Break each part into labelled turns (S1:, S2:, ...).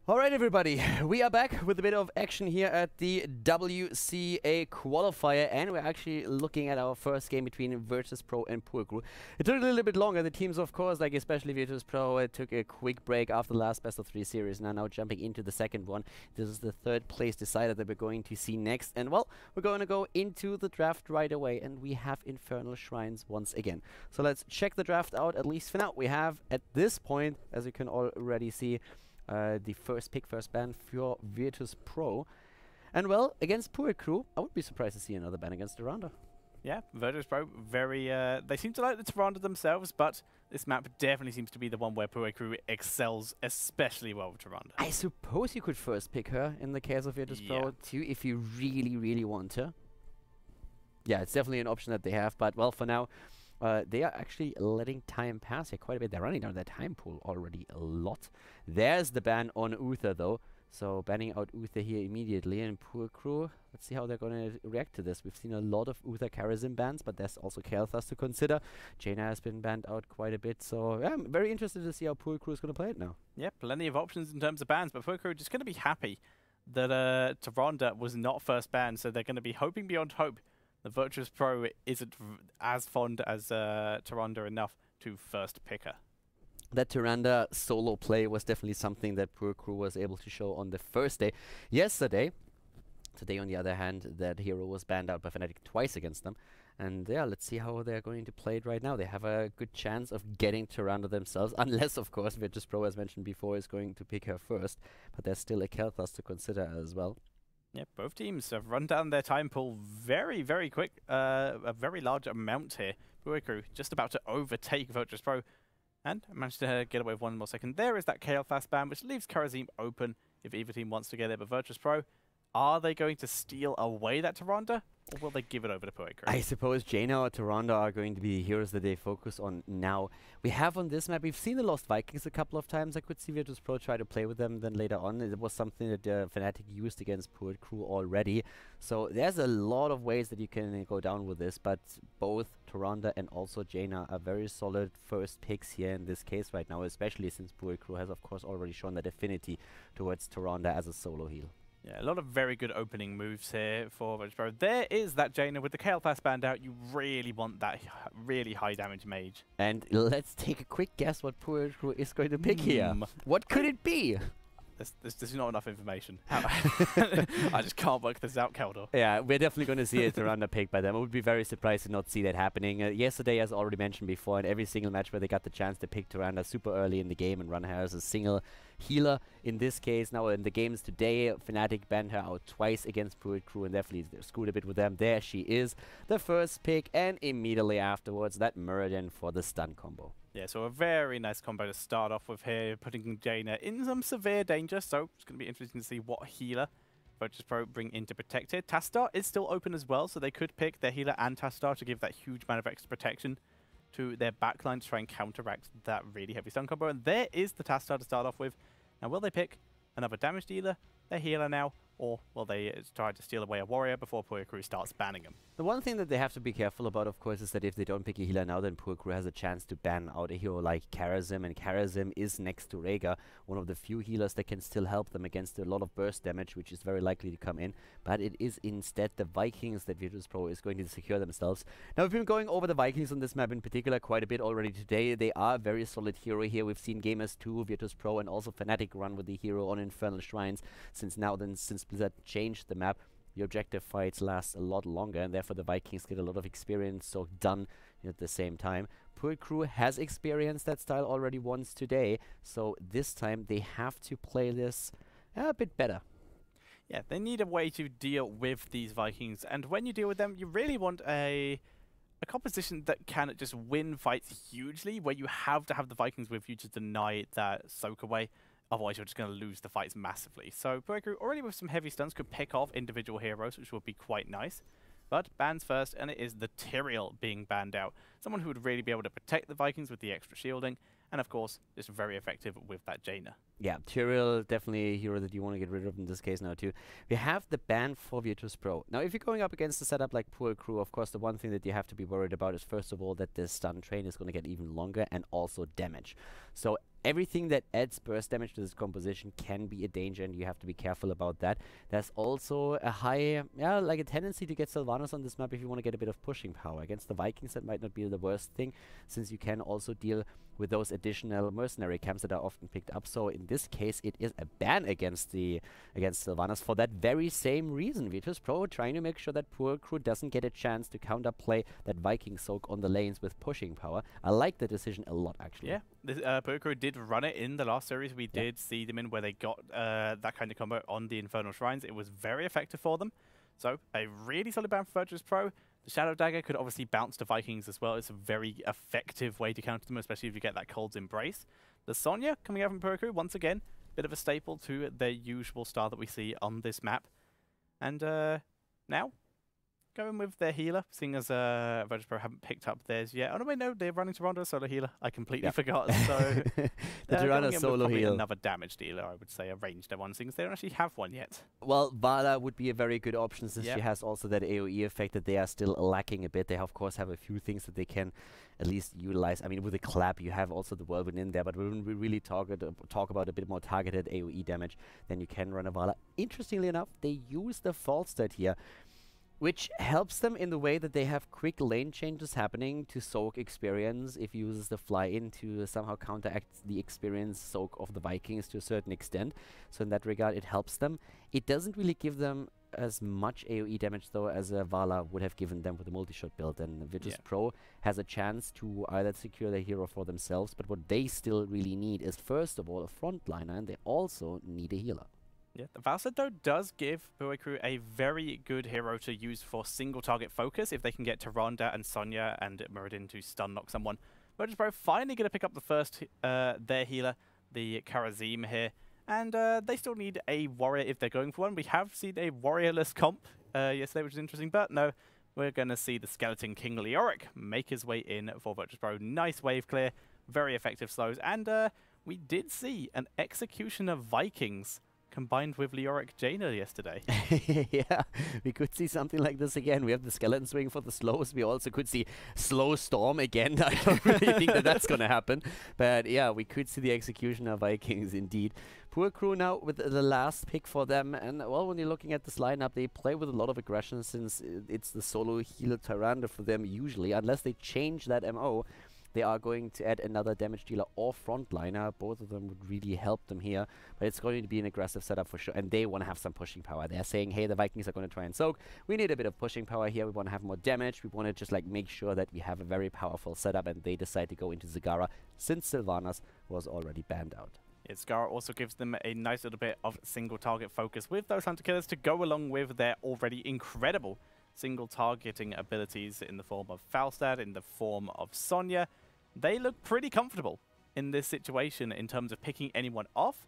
S1: Alright everybody, we are back with a bit of action here at the WCA Qualifier, and we're actually looking at our first game between Virtus.Pro and Pouet Crew. It took a little bit longer. The teams, of course, like especially Virtus.Pro, took a quick break after the last best of 3 series, and are now jumping into the second one. This is the third place decider that we're going to see next, and well, we're going to go into the draft right away, and we have Infernal Shrines once again. So let's check the draft out, at least for now. We have, at this point, as you can already see, the first pick, first ban for Virtus.Pro. And well, against Pouet Crew, I would be surprised to see another ban against Tyrande.
S2: Yeah, Virtus.Pro, very, they seem to like the Tyrande themselves, but this map definitely seems to be the one where Pouet Crew excels especially well with Tyrande.
S1: I suppose you could first pick her in the case of Virtus.Pro too, if you really, really want to. Yeah, it's definitely an option that they have, but well, for now, they are actually letting time pass here quite a bit. They're running down their time pool already a lot. There's the ban on Uther though. So banning out Uther here immediately. And Pouet Crew, let's see how they're going to react to this. We've seen a lot of Uther Charism bans, but there's also Hearthstone to consider. Jaina has been banned out quite a bit. So yeah, I'm very interested to see how Pouet Crew is going to play it now. Yeah,
S2: plenty of options in terms of bans, but Pouet Crew just going to be happy that Tyrande was not first banned. So they're going to be hoping beyond hope the Virtus.Pro isn't as fond as Tyrande enough to first pick her.
S1: That Tyrande solo play was definitely something that Pouet Crew was able to show on the first day. Yesterday, today on the other hand, that hero was banned out by Fnatic twice against them. And yeah, let's see how they're going to play it right now. They have a good chance of getting Tyrande themselves, unless of course Virtus.Pro, as mentioned before, is going to pick her first. But there's still a Kel'Thas to consider as well.
S2: Yeah, both teams have run down their time pool very, very quick. A very large amount here. Pouet Crew just about to overtake Virtus.Pro. And managed to get away with one more second. There is that Kel'Thas ban, which leaves Karazim open if either team wants to get it. But Virtus.Pro, are they going to steal away that Tyrande? Or will they give it over to Pouet Crew?
S1: I suppose Jaina or Tyrande are going to be the heroes that they focus on now. We have on this map, we've seen the Lost Vikings a couple of times. I could see Virtus.Pro try to play with them then later on. It was something that Fnatic used against Pouet Crew already. So there's a lot of ways that you can go down with this, but both Tyrande and also Jaina are very solid first picks here in this case right now, especially since Pouet Crew has of course already shown that affinity towards Tyrande as a solo heal.
S2: Yeah, a lot of very good opening moves here for Virtus.Pro. There is that Jaina with the Kel'Thas banned out. You really want that really high damage mage.
S1: And let's take a quick guess what Pouet Crew is going to pick here. What could it be?
S2: There's not enough information. I just can't work this out, Keldor.
S1: Yeah, we're definitely going to see a Tyrande pick by them. I would be very surprised to not see that happening. Yesterday, as already mentioned before, in every single match where they got the chance to pick Tyrande super early in the game and run her as a single healer. In this case, now in the games today, Fnatic banned her out twice against Pouet Crew and definitely screwed a bit with them. There she is, the first pick, and immediately afterwards, that Muradin for the stun combo.
S2: Yeah, so a very nice combo to start off with here, putting Jaina in some severe danger, so it's going to be interesting to see what healer Virtus.Pro bring in to protect here. Tastar is still open as well, so they could pick their healer and Tastar to give that huge amount of extra protection to their backline to try and counteract that really heavy stun combo. And there is the Tastar to start off with. Now, will they pick another damage dealer, their healer now, or will they try to steal away a warrior before Pouet Crew starts banning them?
S1: The one thing that they have to be careful about, of course, is that if they don't pick a healer now, then Pouet Crew has a chance to ban out a hero like Karazim, and Karazim is next to Rhaegar, one of the few healers that can still help them against a lot of burst damage, which is very likely to come in. But it is instead the Vikings that Virtus.Pro is going to secure themselves. Now, we've been going over the Vikings on this map in particular quite a bit already today. They are a very solid hero here. We've seen Gamers 2, Virtus.Pro, and also Fnatic run with the hero on Infernal Shrines since Blizzard changed the map. The objective fights last a lot longer, and therefore the Vikings get a lot of experience so done at the same time. Pouet Crew has experienced that style already once today, so this time they have to play this a bit better.
S2: Yeah, they need a way to deal with these Vikings, and when you deal with them, you really want a composition that can just win fights hugely, where you have to have the Vikings with you to deny that soak away. Otherwise, you're just going to lose the fights massively. So Pouet Crew, already with some heavy stuns, could pick off individual heroes, which would be quite nice. But bans first, and it is the Tyrael being banned out. Someone who would really be able to protect the Vikings with the extra shielding. And of course, just very effective with that Jaina.
S1: Yeah, Tyrael, definitely a hero that you want to get rid of in this case now too. We have the ban for Virtus.Pro. Now, if you're going up against a setup like Pouet Crew, of course, the one thing that you have to be worried about is, first of all, that the stun train is going to get even longer and also damage. So everything that adds burst damage to this composition can be a danger, and you have to be careful about that. There's also a high, like a tendency to get Sylvanas on this map if you want to get a bit of pushing power. Against the Vikings, that might not be the worst thing, since you can also deal with those additional mercenary camps that are often picked up. So in this case, it is a ban against Sylvanas for that very same reason. Virtus.Pro trying to make sure that Pouet Crew doesn't get a chance to counterplay that Viking soak on the lanes with pushing power. I like the decision a lot, actually.
S2: Yeah, Pouet Crew did run it in the last series. We did see them in where they got that kind of combo on the Infernal Shrines. It was very effective for them. So a really solid ban for Virtus.Pro. The Shadow Dagger could obviously bounce to Vikings as well. It's a very effective way to counter them, especially if you get that Cold's Embrace. The Sonya coming out from Pouet Crew, once again, bit of a staple to their usual star that we see on this map. And now, going with their healer, seeing as Virtus.Pro haven't picked up theirs yet. Oh no, wait, no, they're running Tyrande solo healer. I completely forgot. So
S1: the Tyrande solo healer.
S2: Another damage dealer, I would say, a ranged one, since they don't actually have one yet.
S1: Well, Vala would be a very good option, since she has also that AoE effect that they are still lacking a bit. They of course have a few things that they can at least utilize. I mean, with the clap, you have also the whirlwind in there, but when we really talk about a bit more targeted AoE damage, then you can run a Vala. Interestingly enough, they use the false stat here, which helps them in the way that they have quick lane changes happening to soak experience if you uses the fly in to somehow counteract the experience soak of the Vikings to a certain extent. So in that regard, it helps them. It doesn't really give them as much AoE damage, though, as a Vala would have given them with a multi-shot build. And Virtus.Pro has a chance to either secure their hero for themselves, but what they still really need is, first of all, a frontliner, and they also need a healer.
S2: Yeah, the Valsad, though, does give Pouet Crew a very good hero to use for single target focus if they can get Tyrande and Sonya and Muradin to stun lock someone. Virtus.Pro finally going to pick up the first, their healer, the Karazim here, and they still need a warrior if they're going for one. We have seen a warriorless comp yesterday, which is interesting, but no, we're going to see the Skeleton King Leoric make his way in for Virtus.Pro. Nice wave clear, very effective slows, and we did see an Executioner Vikings combined with Leoric Jaina yesterday.
S1: Yeah, we could see something like this again. We have the Skeleton Swing for the slows. We also could see Slow Storm again. I don't really think that that's going to happen. But yeah, we could see the Executioner Vikings indeed. Pouet Crew now with the last pick for them. And well, when you're looking at this lineup, they play with a lot of aggression, since it's the solo healer Tyrande for them usually. Unless they change that MO, they are going to add another damage dealer or frontliner. Both of them would really help them here. But it's going to be an aggressive setup for sure. And they want to have some pushing power. They're saying, hey, the Vikings are going to try and soak. We need a bit of pushing power here. We want to have more damage. We want to just like make sure that we have a very powerful setup. And they decide to go into Zagara, since Sylvanas was already banned out.
S2: Yeah, Zagara also gives them a nice little bit of single target focus with those Hunter Killers to go along with their already incredible single targeting abilities in the form of Falstad, in the form of Sonya. They look pretty comfortable in this situation in terms of picking anyone off,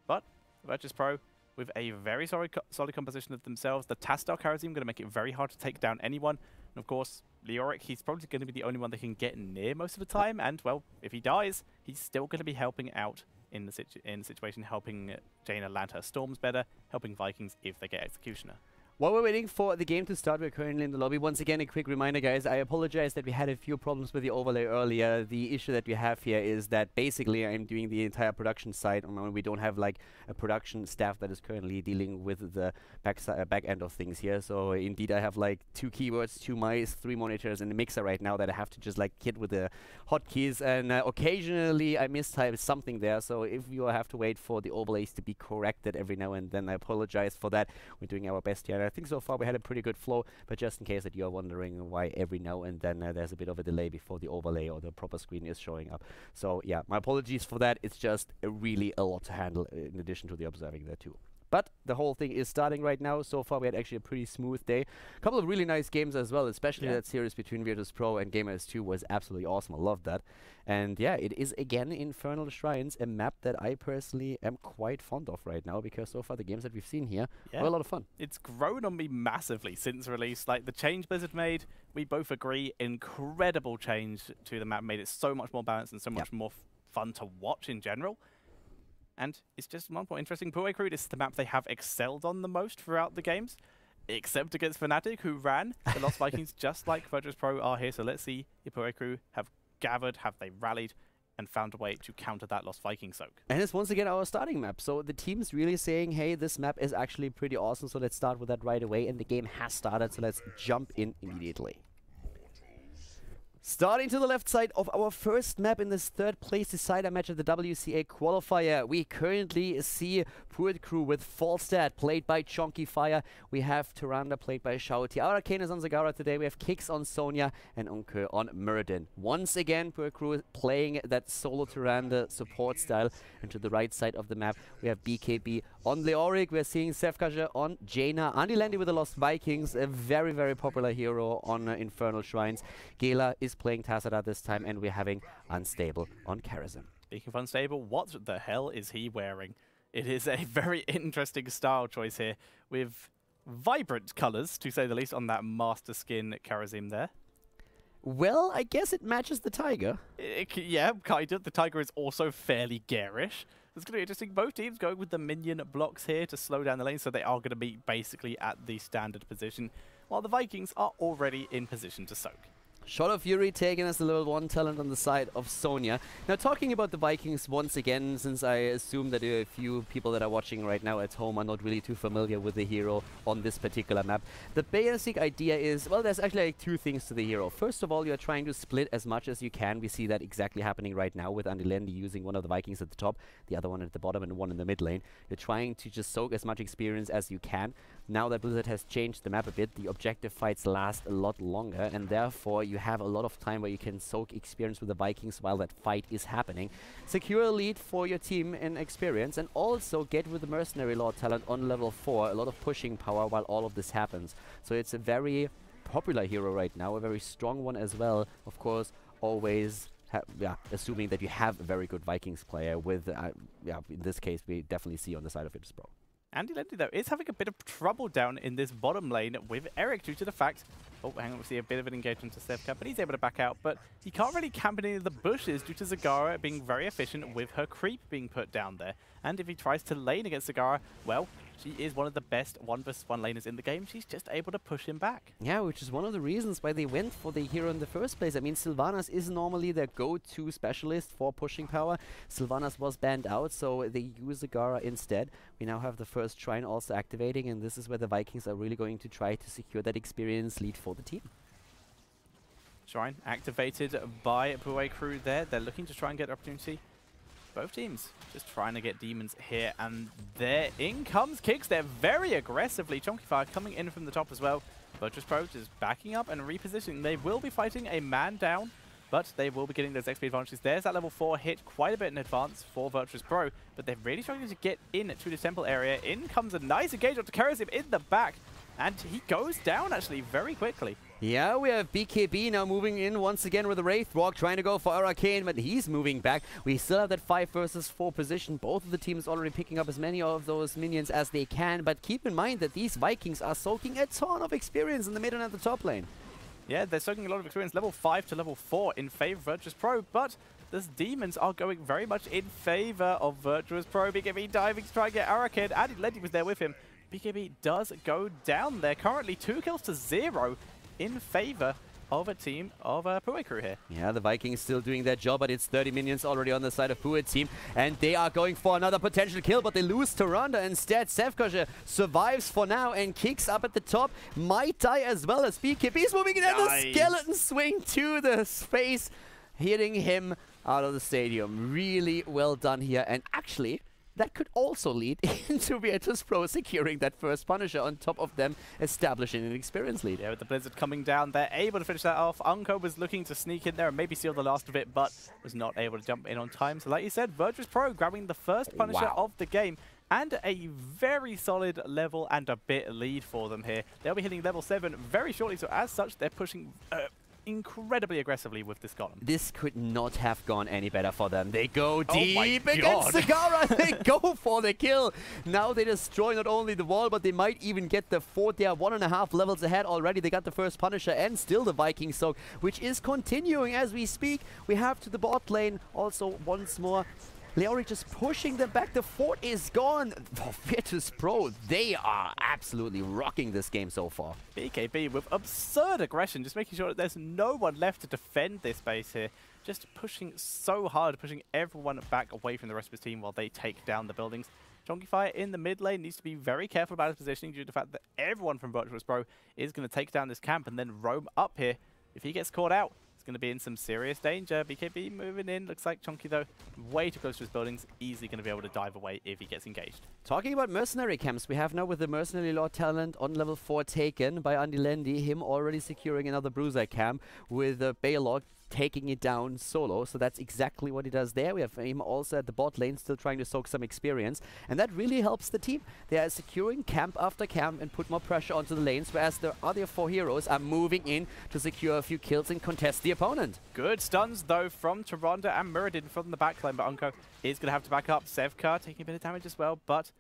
S2: but Virtus.Pro with a very solid composition of themselves. The Tastar Karazim going to make it very hard to take down anyone. And of course, Leoric, he's probably going to be the only one they can get near most of the time. And well, if he dies, he's still going to be helping out in the situation, helping Jaina land her storms better, helping Vikings if they get Executioner.
S1: While we're waiting for the game to start, we're currently in the lobby. Once again, a quick reminder, guys. I apologize that we had a few problems with the overlay earlier. The issue that we have here is that basically I'm doing the entire production side. We don't have like a production staff that is currently dealing with the back end of things here. So indeed, I have like 2 keyboards, 2 mice, 3 monitors, and a mixer right now that I have to just like hit with the hotkeys. And occasionally I mistype something there. So if you have to wait for the overlays to be corrected every now and then, I apologize for that. We're doing our best here. I think so far we had a pretty good flow, but just in case that you're wondering why every now and then there's a bit of a delay before the overlay or the proper screen is showing up. So yeah, my apologies for that. It's just really a lot to handle in addition to the observing there too. But the whole thing is starting right now. So far, we had actually a pretty smooth day. A couple of really nice games as well, especially that series between Virtus.Pro and Gamers2 was absolutely awesome. I loved that. And yeah, it is again Infernal Shrines, a map that I personally am quite fond of right now, because so far the games that we've seen here were a lot of fun.
S2: It's grown on me massively since release. Like the change Blizzard made, we both agree, incredible change to the map, made it so much more balanced and so much more fun to watch in general. And it's just one more interesting. Pouet Crew, this is the map they have excelled on the most throughout the games, except against Fnatic, who ran the Lost Vikings just like Virtus.Pro are here. So let's see if Pouet Crew have gathered, have they rallied and found a way to counter that lost Viking soak.
S1: And it's once again our starting map. So the team's really saying, hey, this map is actually pretty awesome, so let's start with that right away. And the game has started, so let's jump in immediately. Starting to the left side of our first map in this third place decider match of the WCA Qualifier, we currently see Pouet Crew with Falstad, played by Chonky Fire. We have Tyrande, played by Shouty. Our Arcane is on Zagara today. We have Kix on Sonya and Unke on Muradin. Once again, Pouet Crew is playing that solo Tyrande support style. And to the right side of the map, we have BKB on Leoric. We're seeing Sefkaja on Jaina. Andy Landy with the Lost Vikings, a very, very popular hero on Infernal Shrines. Gela is playing Tassadar this time, and we're having Unstable on Karazhan.
S2: Speaking of Unstable, what the hell is he wearing? It is a very interesting style choice here, with vibrant colours, to say the least, on that Master Skin Karazhan there.
S1: Well, I guess it matches the tiger.
S2: Yeah, kind of. The tiger is also fairly garish. It's going to be interesting. Both teams going with the minion blocks here to slow down the lane, so they are going to be basically at the standard position, while the Vikings are already in position to soak.
S1: Shot of Fury taken as the level 1 talent on the side of Sonya. Now, talking about the Vikings once again, since I assume that a few people that are watching right now at home are not really too familiar with the hero on this particular map. The basic idea is, well, there's actually like two things to the hero. First of all, you're trying to split as much as you can. We see that exactly happening right now with Andy Landy using one of the Vikings at the top, the other one at the bottom, and one in the mid lane. You're trying to just soak as much experience as you can. Now that Blizzard has changed the map a bit, the objective fights last a lot longer, and therefore you have a lot of time where you can soak experience with the Vikings while that fight is happening. Secure a lead for your team in experience, and also get with the Mercenary Lord talent on level 4 a lot of pushing power while all of this happens. So it's a very popular hero right now, a very strong one as well. Of course, always assuming that you have a very good Vikings player with, in this case, we definitely see on the side of HotS.
S2: Andy Landy, though, is having a bit of trouble down in this bottom lane with Eric due to the fact... Oh, hang on, we see a bit of an engagement to Sefka, but he's able to back out. But he can't really camp in any of the bushes due to Zagara being very efficient with her creep being put down there. And if he tries to lane against Zagara, well, she is one of the best 1vs1 laners in the game. She's just able to push him back. Yeah, which is one of the reasons why they went for the hero in the first place. I mean, Sylvanas is normally their go-to specialist for pushing power. Sylvanas was banned out, so they use Zagara instead. We now have the first shrine also activating, and this is where the Vikings are really going to try to secure that experience lead for the team. Shrine activated by Pouet Crew there. They're looking to try and get opportunity. Both teams just trying to get demons here, and there in comes Kix. They're very aggressively. Chonky Fire coming in from the top as well. Virtus.Pro just backing up and repositioning. They will be fighting a man down, but they will be getting those XP advantages. There's that level 4 hit quite a bit in advance for Virtus.Pro, but they're really struggling to get in to the temple area. In comes a nice engagement to Karazhan in the back, and he goes down actually very quickly.
S1: Yeah, we have BKB now moving in once again with the Wraith Walk, trying to go for Arcane, but he's moving back. We still have that 5 versus 4 position. Both of the teams already picking up as many of those minions as they can, but keep in mind that these Vikings are soaking a ton of experience in the mid and at the top lane.
S2: Yeah, they're soaking a lot of experience, level 5 to level 4 in favor of Virtus.Pro, but those demons are going very much in favor of Virtus.Pro. BKB diving to try and get Arcane. Andy Landy was there with him. BKB does go down there. Currently 2 kills to 0 in favor of a team of Pouet Crew here.
S1: Yeah, the Vikings still doing their job, but it's 30 minions already on the side of Pouet's team, and they are going for another potential kill, but they lose Tyrande instead. Sefkaja survives for now and kicks up at the top. Might die as well as BKB is moving in, and the skeleton swing to the space, hitting him out of the stadium. Really well done here, and actually that could also lead into Virtus.Pro securing that first Punisher on top of them establishing an experience lead.
S2: Yeah, with the Blizzard coming down, they're able to finish that off. Unko was looking to sneak in there and maybe seal the last of it, but was not able to jump in on time. So like you said, Virtus.Pro grabbing the first Punisher of the game, and a very solid level and a bit lead for them here. They'll be hitting level 7 very shortly, so as such, they're pushing incredibly aggressively with this column.
S1: This could not have gone any better for them. They go deep against Zagara. They go for the kill. Now they destroy not only the wall, but they might even get the fort. They are 1.5 levels ahead already. They got the first Punisher and still the Viking soak, which is continuing as we speak. We have to the bot lane also once more Leoric just pushing them back. The fort is gone. For Virtus.Pro, they are absolutely rocking this game so far.
S2: BKB with absurd aggression, just making sure that there's no one left to defend this base here. Just pushing so hard, pushing everyone back away from the rest of his team while they take down the buildings. Qualifier in the mid lane needs to be very careful about his positioning due to the fact that everyone from Virtus.Pro is going to take down this camp and then roam up here. If he gets caught out, he's going to be in some serious danger. BKB moving in. Looks like Chonky, though, way too close to his buildings. Easily going to be able to dive away if he gets engaged.
S1: Talking about mercenary camps, we have now with the mercenary lord talent on level 4 taken by Andy Lendy, him already securing another bruiser camp with Balog taking it down solo. So that's exactly what he does there. We have him also at the bot lane still trying to soak some experience, and that really helps the team. They are securing camp after camp and put more pressure onto the lanes, whereas the other 4 heroes are moving in to secure a few kills and contest the opponent.
S2: Good stuns though from Taronda and Muradin from the backline, but Unko is going to have to back up. Sevka taking a bit of damage as well, but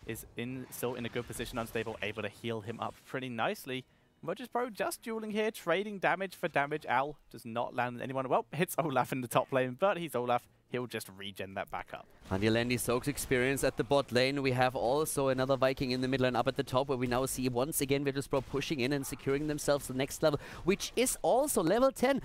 S2: is still in a good position, unstable, able to heal him up pretty nicely. Virtus.Pro just dueling here, trading damage for damage. Owl does not land anyone. Well, hits Olaf in the top lane, but he's Olaf. He'll just regen that back up.
S1: Andy Lendy soaks experience at the bot lane. We have also another Viking in the mid lane up at the top, where we now see once again Virtus.Pro pushing in and securing themselves the next level, which is also level 10.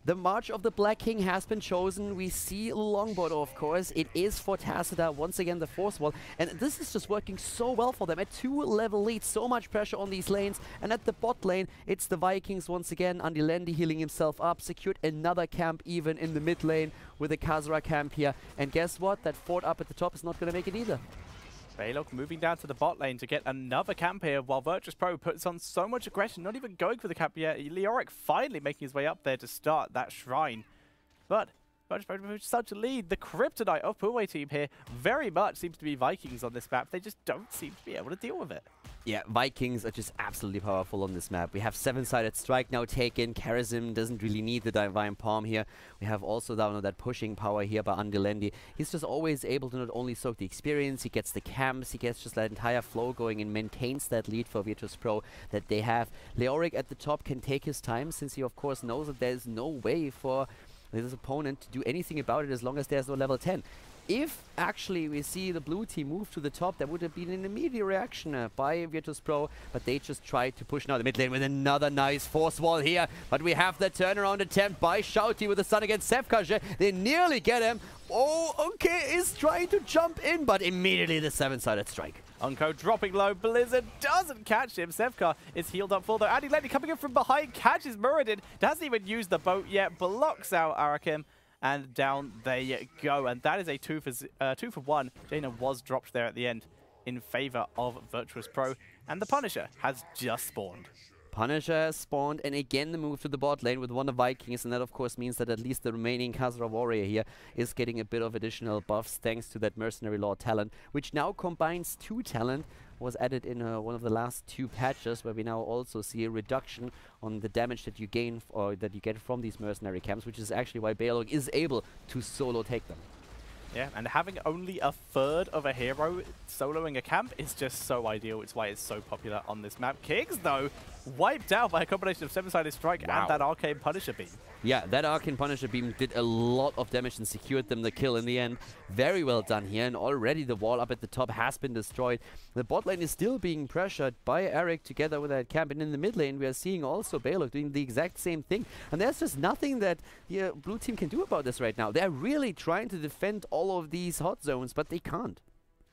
S1: The March of the Black King has been chosen. We see Longboard, of course. It is for Tacita, once again the force wall. And this is just working so well for them. At 2 level leads, so much pressure on these lanes. And at the bot lane, it's the Vikings once again. Andy Lendy healing himself up. Secured another camp even in the mid lane with a Khazra camp here. And guess what? That fort up at the top is not going to make it either.
S2: Balog moving down to the bot lane to get another camp here, while Virtus.Pro puts on so much aggression, not even going for the camp yet. Leoric finally making his way up there to start that shrine. But Virtus.Pro with such a lead. The Kryptonite of Pouet team here very much seems to be Vikings on this map. They just don't seem to be able to deal with it.
S1: Yeah, Vikings are just absolutely powerful on this map. We have 7-sided strike now taken. Karazim doesn't really need the Divine Palm here. We have also down that pushing power here by Andy Lendy. He's just always able to not only soak the experience, he gets the camps, he gets just that entire flow going and maintains that lead for Virtus.Pro that they have. Leoric at the top can take his time, since he of course knows that there's no way for his opponent to do anything about it as long as there's no level 10. If actually we see the blue team move to the top, there would have been an immediate reaction by Virtus.Pro, but they just tried to push now the mid lane with another nice force wall here. But we have the turnaround attempt by Shouty with the stun against Sevka. They nearly get him. Oh, okay, is trying to jump in, but immediately the 7-sided strike.
S2: Unko dropping low. Blizzard doesn't catch him. Sevka is healed up full though. Andy Lendy coming in from behind, catches Muradin. Doesn't even use the boat yet. Blocks out Arakim. And down they go. And that is a 2 for 1. Jaina was dropped there at the end in favor of Virtus.Pro. And the Punisher has just spawned.
S1: Punisher has spawned, and again the move to the bot lane with one of Vikings, and that of course means that at least the remaining Khazra warrior here is getting a bit of additional buffs thanks to that mercenary lord talent, which now combines 2 talent. Was added in one of the last 2 patches, where we now also see a reduction on the damage that you gain or that you get from these mercenary camps, which is actually why Balog is able to solo take them.
S2: Yeah, and having only a third of a hero soloing a camp is just so ideal. It's why it's so popular on this map. Kings, though, wiped out by a combination of 7-sided strike and that arcane Punisher beam.
S1: Yeah, that arcane Punisher beam did a lot of damage and secured them the kill in the end. Very well done here, and already the wall up at the top has been destroyed. The bot lane is still being pressured by Eric together with that camp, and in the mid lane we are seeing also Balog doing the exact same thing. And there's just nothing that the blue team can do about this right now. They're really trying to defend all of these hot zones, but they can't.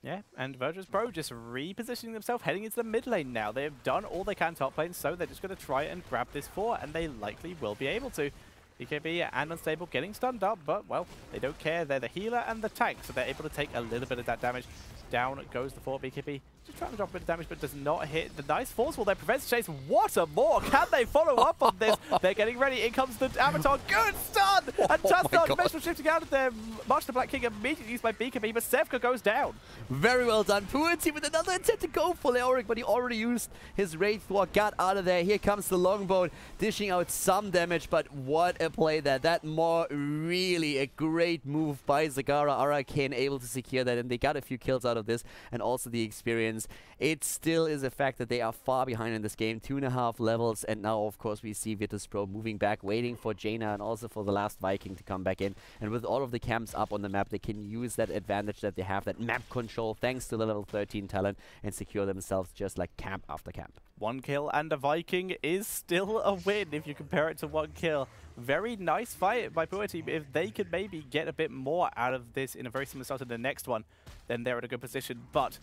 S2: Yeah, and Virtus.Pro just repositioning themselves, heading into the mid lane now. They've done all they can top lane, so they're just going to try and grab this fort, and they likely will be able to. BKB and Unstable getting stunned up, but, well, they don't care. They're the healer and the tank, so they're able to take a little bit of that damage. Down goes the fort. BKB just trying to drop a bit of damage, but does not hit. The nice force wall there prevents chase. What a more! Can they follow up on this? They're getting ready. In comes the Avatar. Good stun! And Tuston, Metro shifting out of there. March of the Black King immediately used by BKB, but Sevka goes down.
S1: Very well done. Pouet with another attempt to go for Leoric, but he already used his Wraith War, got out of there. Here comes the longbow, dishing out some damage, but what a play there. That more really a great move by Zagara. Arcane able to secure that, and they got a few kills out of this, and also the experience. wins, it still is a fact that they are far behind in this game, 2.5 levels, and now of course we see Virtus.Pro moving back, waiting for Jaina and also for the last Viking to come back in, and with all of the camps up on the map, they can use that advantage that they have, that map control, thanks to the level 13 talent, and secure themselves just like camp after camp.
S2: 1 kill and a Viking is still a win if you compare it to 1 kill. Very nice fight by Pouet team. If they could maybe get a bit more out of this in a very similar start to the next one, then they're in a good position. But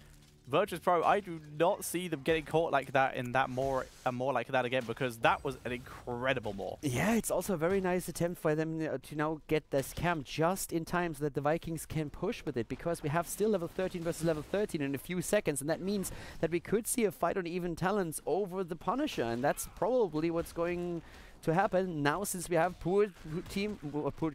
S2: Virtus.Pro, I do not see them getting caught like that in that more like that again, because that was an incredible more.
S1: Yeah, it's also a very nice attempt for them to now get this camp just in time so that the Vikings can push with it, because we have still level 13 versus level 13 in a few seconds, and that means that we could see a fight on even talents over the Punisher, and that's probably what's going to happen now, since we have Pouet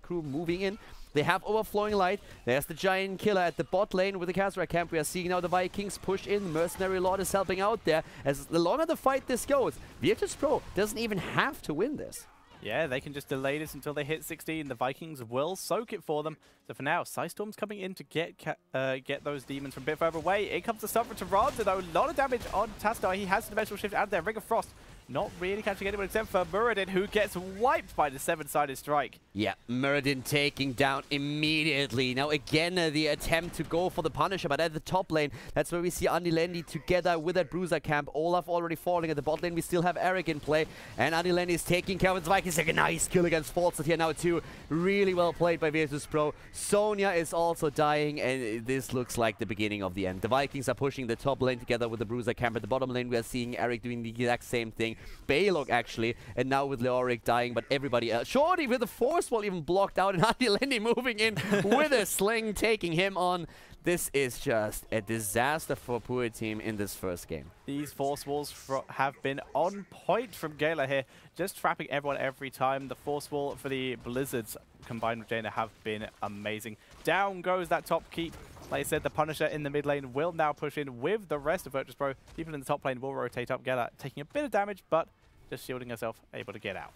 S1: Crew moving in. They have Overflowing Light. There's the Giant Killer at the bot lane with the Khazra camp. We are seeing now the Vikings push in. Mercenary Lord is helping out there. As the longer the fight this goes, Virtus.Pro doesn't even have to win this.
S2: Yeah, they can just delay this until they hit 16. The Vikings will soak it for them. So for now, Psystorm's coming in to get those demons from a bit further away. In comes the Suffer to Rada, though. A lot of damage on Tastar. He has the Dimensional Shift out there. Ring of Frost not really catching anyone except for Muradin, who gets wiped by the 7-sided strike.
S1: Yeah, Muradin taking down immediately. Now again, the attempt to go for the Punisher, but at the top lane, that's where we see Andilendi together with that Bruiser camp. Olaf already falling at the bot lane. We still have Eric in play, and Andilendi is taking care of his Vikings. Like a nice kill against Falset here now too. Really well played by Virtus.Pro. Sonya is also dying, and this looks like the beginning of the end. The Vikings are pushing the top lane together with the Bruiser camp. At the bottom lane, we are seeing Eric doing the exact same thing. Balog actually, and now with Leoric dying, but everybody else. Shorty with the Force Wall even blocked out, and Andilendi moving in with a sling, taking him on. This is just a disaster for Pouet team in this first game.
S2: These Force Walls have been on point from Gala here, just trapping everyone every time. The Force Wall for the Blizzards combined with Jaina have been amazing. Down goes that top keep. Like I said, the Punisher in the mid lane will now push in with the rest of Virtus.Pro. People in the top lane will rotate up. Gala taking a bit of damage, but just shielding herself, able to get out.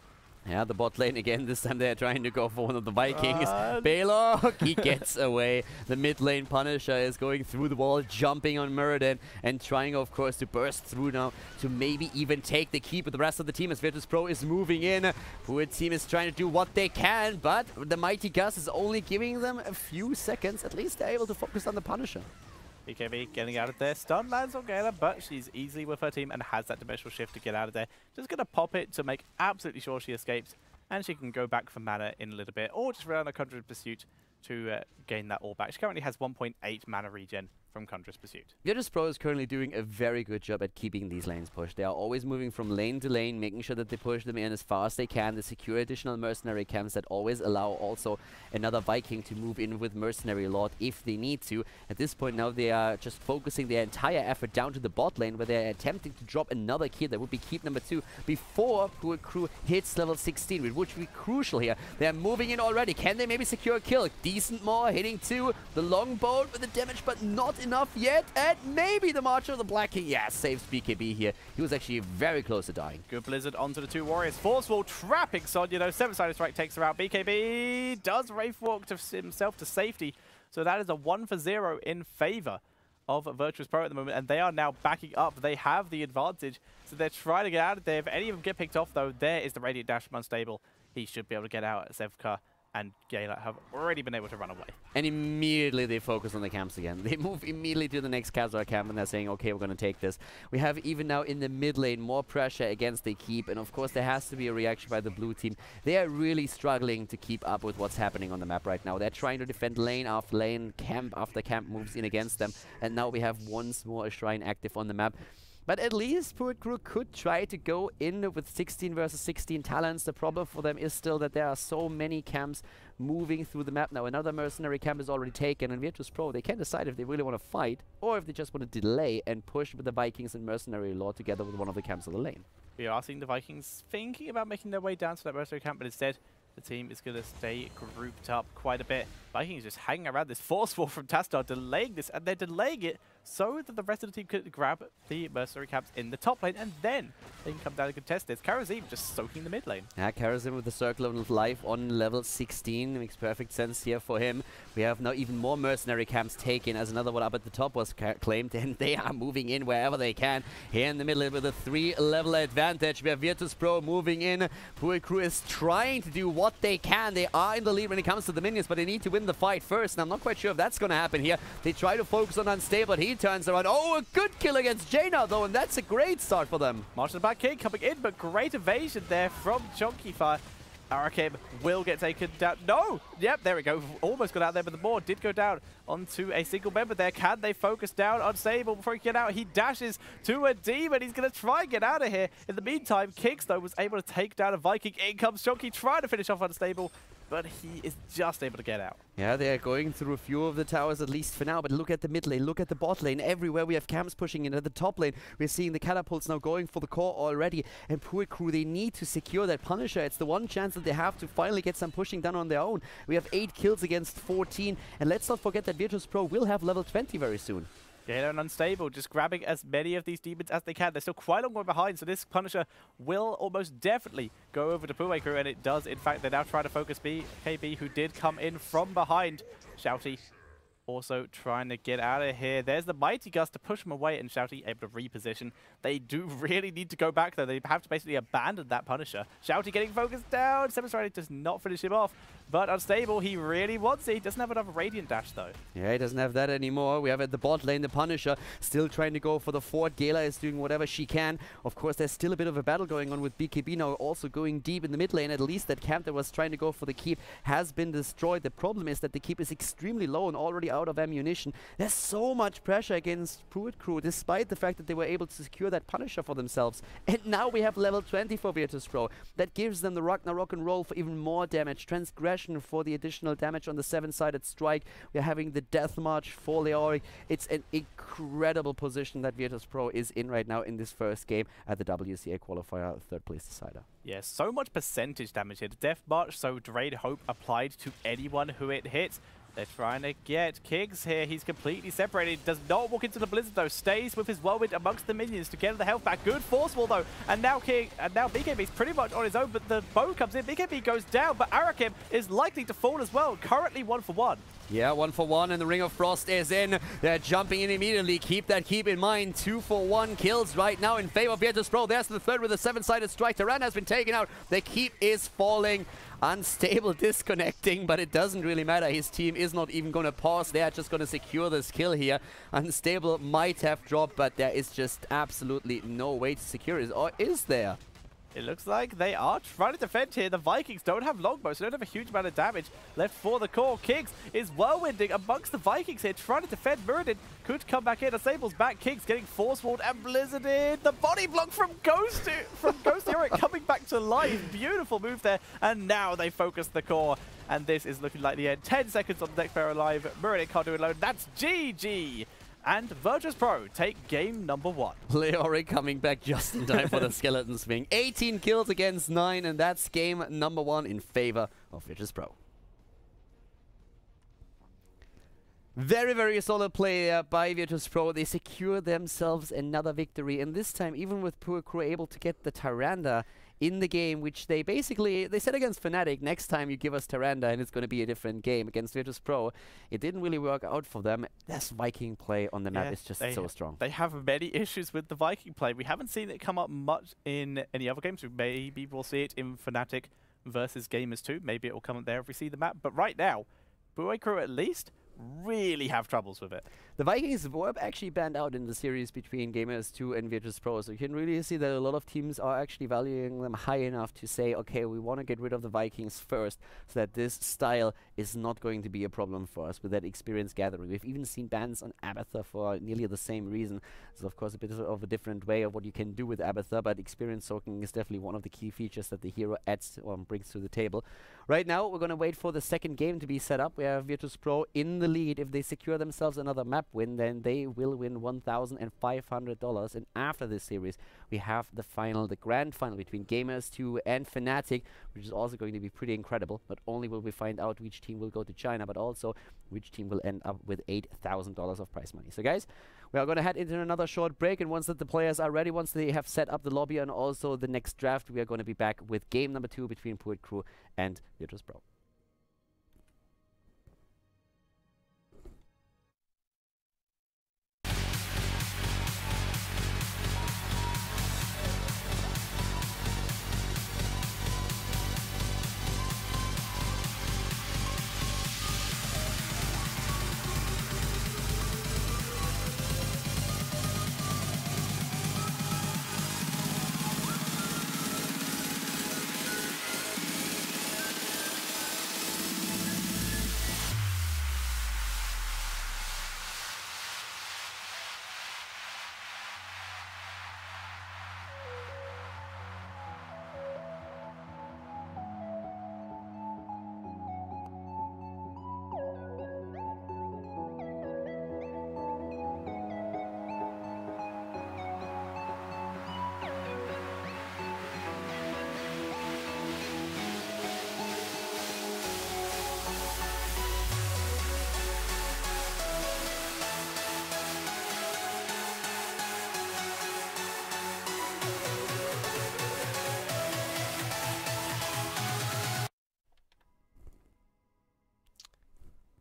S1: Yeah, the bot lane again. This time they're trying to go for one of the Vikings. Balog, he gets away. The mid lane Punisher is going through the wall, jumping on Muradin, and trying, of course, to burst through now to maybe even take the keep with the rest of the team as Virtus.Pro is moving in. Pouet team is trying to do what they can, but the Mighty Gus is only giving them a few seconds. At least they're able to focus on the Punisher.
S2: BKB getting out of there. Stun lands on Gala, but she's easily with her team and has that Dimensional Shift to get out of there. Just going to pop it to make absolutely sure she escapes, and she can go back for mana in a little bit, or just rely on a Conjurer's Pursuit to gain that all back. She currently has 1.8 mana regen from Conjurer's Pursuit.
S1: Virtus.Pro is currently doing a very good job at keeping these lanes pushed. They are always moving from lane to lane, making sure that they push them in as far as they can. They secure additional mercenary camps that always allow also another Viking to move in with Mercenary Lord if they need to. At this point now, they are just focusing their entire effort down to the bot lane, where they're attempting to drop another key. That would be keep number 2 before Pouet Crew hits level 16, which would be crucial here. They're moving in already. Can they maybe secure a kill? Decent more, hitting 2. The longbow with the damage, but not enough yet. And maybe the Marcher of the Black King, yeah, saves BKB here. He was actually very close to dying.
S2: Good Blizzard onto the 2 warriors. Force Wall trapping Sonya, though. 7-sided strike takes her out. BKB does Wraith Walk to himself to safety. So that is a 1-for-0 in favor of Virtus.Pro at the moment, and they are now backing up. They have the advantage, so they're trying to get out of there. If any of them get picked off, though, there is the Radiant Dash from Unstable. He should be able to get out. Zevka and Gala have already been able to run away.
S1: And immediately they focus on the camps again. They move immediately to the next Khazra camp, and they're saying, okay, we're going to take this. We have even now in the mid lane more pressure against the keep, and of course there has to be a reaction by the blue team. They are really struggling to keep up with what's happening on the map right now. They're trying to defend lane after lane, camp after camp moves in against them, and now we have once more a shrine active on the map. But at least Pouet Crew could try to go in with 16 versus 16 talents. The problem for them is still that there are so many camps moving through the map now. Another mercenary camp is already taken, and Virtus.Pro, they can decide if they really want to fight or if they just want to delay and push with the Vikings and Mercenary Lord together with one of the camps of the lane.
S2: We are seeing the Vikings thinking about making their way down to that mercenary camp, but instead the team is going to stay grouped up quite a bit. Vikings just hanging around this Force Wall from Tastar, delaying this, and they're delaying it so that the rest of the team could grab the Mercenary Camps in the top lane, and then they can come down and contest this. Karazim just soaking the mid lane.
S1: Yeah, Karazim with the Circle of Life on level 16. Makes perfect sense here for him. We have now even more Mercenary Camps taken, as another one up at the top was claimed, and they are moving in wherever they can. Here in the middle with a 3-level advantage. We have Virtus.Pro moving in. Pouet Crew is trying to do what they can. They are in the lead when it comes to the minions, but they need to win the fight first. And I'm not quite sure if that's going to happen here. They try to focus on Unstable. He turns around. Oh, a good kill against Jaina, though, and that's a great start for them.
S2: Marshall Black King coming in, but great evasion there from Chunky Fire. Arakim will get taken down. No! Yep, there we go. Almost got out there, but the board did go down onto a single member there. Can they focus down Unstable before he get out? He dashes to a demon. He's going to try and get out of here. In the meantime, Kix, though, was able to take down a Viking. In comes Chunky, trying to finish off Unstable, but he is just able to get out.
S1: Yeah, they are going through a few of the towers, at least for now, but look at the mid lane, look at the bot lane. Everywhere we have camps pushing in. At the top lane, we're seeing the catapults now going for the core already, and Pouet Crew, they need to secure that Punisher. It's the one chance that they have to finally get some pushing done on their own. We have 8 kills against 14, and let's not forget that Virtus.Pro will have level 20 very soon.
S2: Gale and Unstable just grabbing as many of these demons as they can. They're still quite a long way behind, so this Punisher will almost definitely go over to Pouet Crew, and it does. In fact, they're now trying to focus KB, who did come in from behind. Shouty also trying to get out of here. There's the Mighty Gust to push him away, and Shouty able to reposition. They do really need to go back, though. They have to basically abandon that Punisher. Shouty getting focused down. Seven's does not finish him off. But Unstable, he really wants it. He doesn't have enough Radiant Dash, though.
S1: Yeah, he doesn't have that anymore. We have at the bot lane the Punisher still trying to go for the fort. Gala is doing whatever she can. Of course, there's still a bit of a battle going on with BKB now also going deep in the mid lane. At least that camp that was trying to go for the keep has been destroyed. The problem is that the keep is extremely low and already out of ammunition. There's so much pressure against Pouet Crew, despite the fact that they were able to secure that Punisher for themselves. And now we have level 20 for Virtus.Pro. That gives them the Ragnarok and roll for even more damage. Transgression for the additional damage on the 7-sided strike. We're having the Death March for Leoric. It's an incredible position that Virtus.Pro is in right now in this first game at the WCA Qualifier 3rd place decider.
S2: Yeah, so much percentage damage here. The Death March, so Drain Hope applied to anyone who it hits. They're trying to get Kiggs here. He's completely separated. Does not walk into the Blizzard, though. Stays with his Whirlwind amongst the minions to get the health back. Good Force Wall, though. And now BKB's pretty much on his own, but the bow comes in. BKB goes down, but Arakim is likely to fall as well. Currently 1 for 1.
S1: Yeah, 1 for 1, and the Ring of Frost is in. They're jumping in immediately. Keep in mind. 2 for 1 kills right now in favor of Virtus.Pro. There's the third with a 7-sided strike. Tyrant has been taken out. The keep is falling. Unstable disconnecting, but it doesn't really matter. His team is not even going to pause. They are just going to secure this kill here. Unstable might have dropped, but there is just absolutely no way to secure it. Or is there?
S2: It looks like they are trying to defend here. The Vikings don't have longbows, so they don't have a huge amount of damage left for the core. Kiggs is whirlwinding amongst the Vikings here, trying to defend. Muradin could come back in. Unstable's back. Kiggs getting force-walled and blizzarded. The body block from Ghost Heroic coming back to life. Beautiful move there. And now they focus the core. And this is looking like the end. 10 seconds on the next player alive. Muradin can't do it alone. That's GG. And Virtus.Pro take game number 1.
S1: Leoric coming back just in time for the skeleton swing. 18 kills against 9, and that's game number 1 in favor of Virtus.Pro. Very, very solid play by Virtus.Pro. They secure themselves another victory, and this time, even with Pouet Crew able to get the Tyrande in the game, which they said against Fnatic, next time you give us Tyrande and it's going to be a different game. Against Virtus.Pro, it didn't really work out for them. This Viking play on the map is just so strong.
S2: They have many issues with the Viking play. We haven't seen it come up much in any other games. Maybe we'll see it in Fnatic versus Gamers 2. Maybe it will come up there if we see the map. But right now, Pouet Crew at least really have troubles with it.
S1: The Vikings were actually banned out in the series between Gamers 2 and Virtus.Pro, so you can really see that a lot of teams are actually valuing them high enough to say, okay, we want to get rid of the Vikings first, so that this style is not going to be a problem for us with that experience gathering. We've even seen bans on Abathur for nearly the same reason. It's of course a bit of a different way of what you can do with Abathur, but experience soaking is definitely one of the key features that the hero adds or brings to the table. Right now, we're going to wait for the second game to be set up. We have Virtus.Pro in the lead. If they secure themselves another map win, then they will win $1,500. And after this series, we have the grand final between Gamers 2 and Fnatic, which is also going to be pretty incredible. Not only will we find out which team will go to China, but also which team will end up with $8,000 of prize money. So guys, We are going to head into another short break, and once that the players are ready, once they have set up the lobby and also the next draft, we are going to be back with game number 2 between Pouet Crew and Virtus.Pro.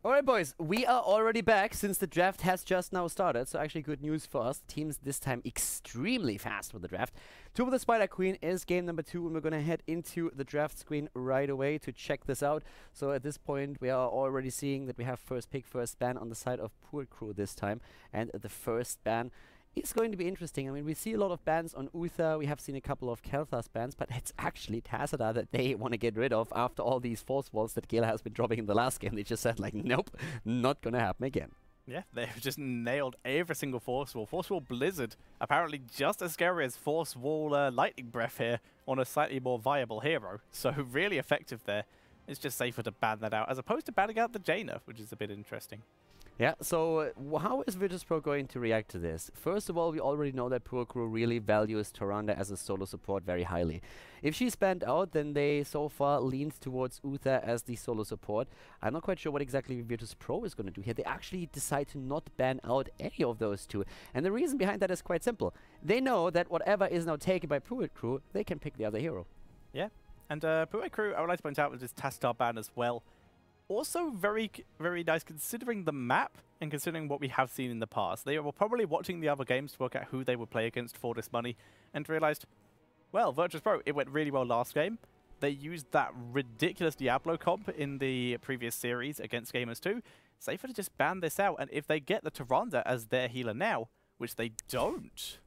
S1: Alright boys, we are already back since the draft has just now started, so actually good news for us. Teams this time extremely fast with the draft. Tomb of the Spider Queen is game number 2, and we're gonna head into the draft screen right away to check this out. So at this point we are already seeing that we have first pick, first ban on the side of Pouet Crew this time, and the first ban is going to be interesting. I mean, we see a lot of bans on Uther, we have seen a couple of Kel'Thas bans, but it's actually Tassadar that they want to get rid of after all these force walls that Gale has been dropping in the last game. They just said, like, nope, not gonna happen again.
S2: Yeah, they've just nailed every single force wall. Force wall Blizzard, apparently just as scary as force wall Lightning Breath here on a slightly more viable hero. So really effective there. It's just safer to ban that out, as opposed to banning out the Jaina, which is a bit interesting.
S1: Yeah, so how is Virtus.Pro going to react to this? First of all, we already know that Pouet Crew really values Tyrande as a solo support very highly. If she's banned out, then they so far leaned towards Uther as the solo support. I'm not quite sure what exactly Virtus.Pro is going to do here. They actually decide to not ban out any of those two. And the reason behind that is quite simple. They know that whatever is now taken by Pouet Crew, they can pick the other hero.
S2: Yeah, and Pouet Crew, I would like to point out, with this Tassadar ban as well. Also very nice considering the map and considering what we have seen in the past. They were probably watching the other games to work out who they would play against for this money and realized, well, Virtus.Pro, it went really well last game. They used that ridiculous Diablo comp in the previous series against Gamers 2. Safer to just ban this out, and if they get the Tyrande as their healer now, which they don't.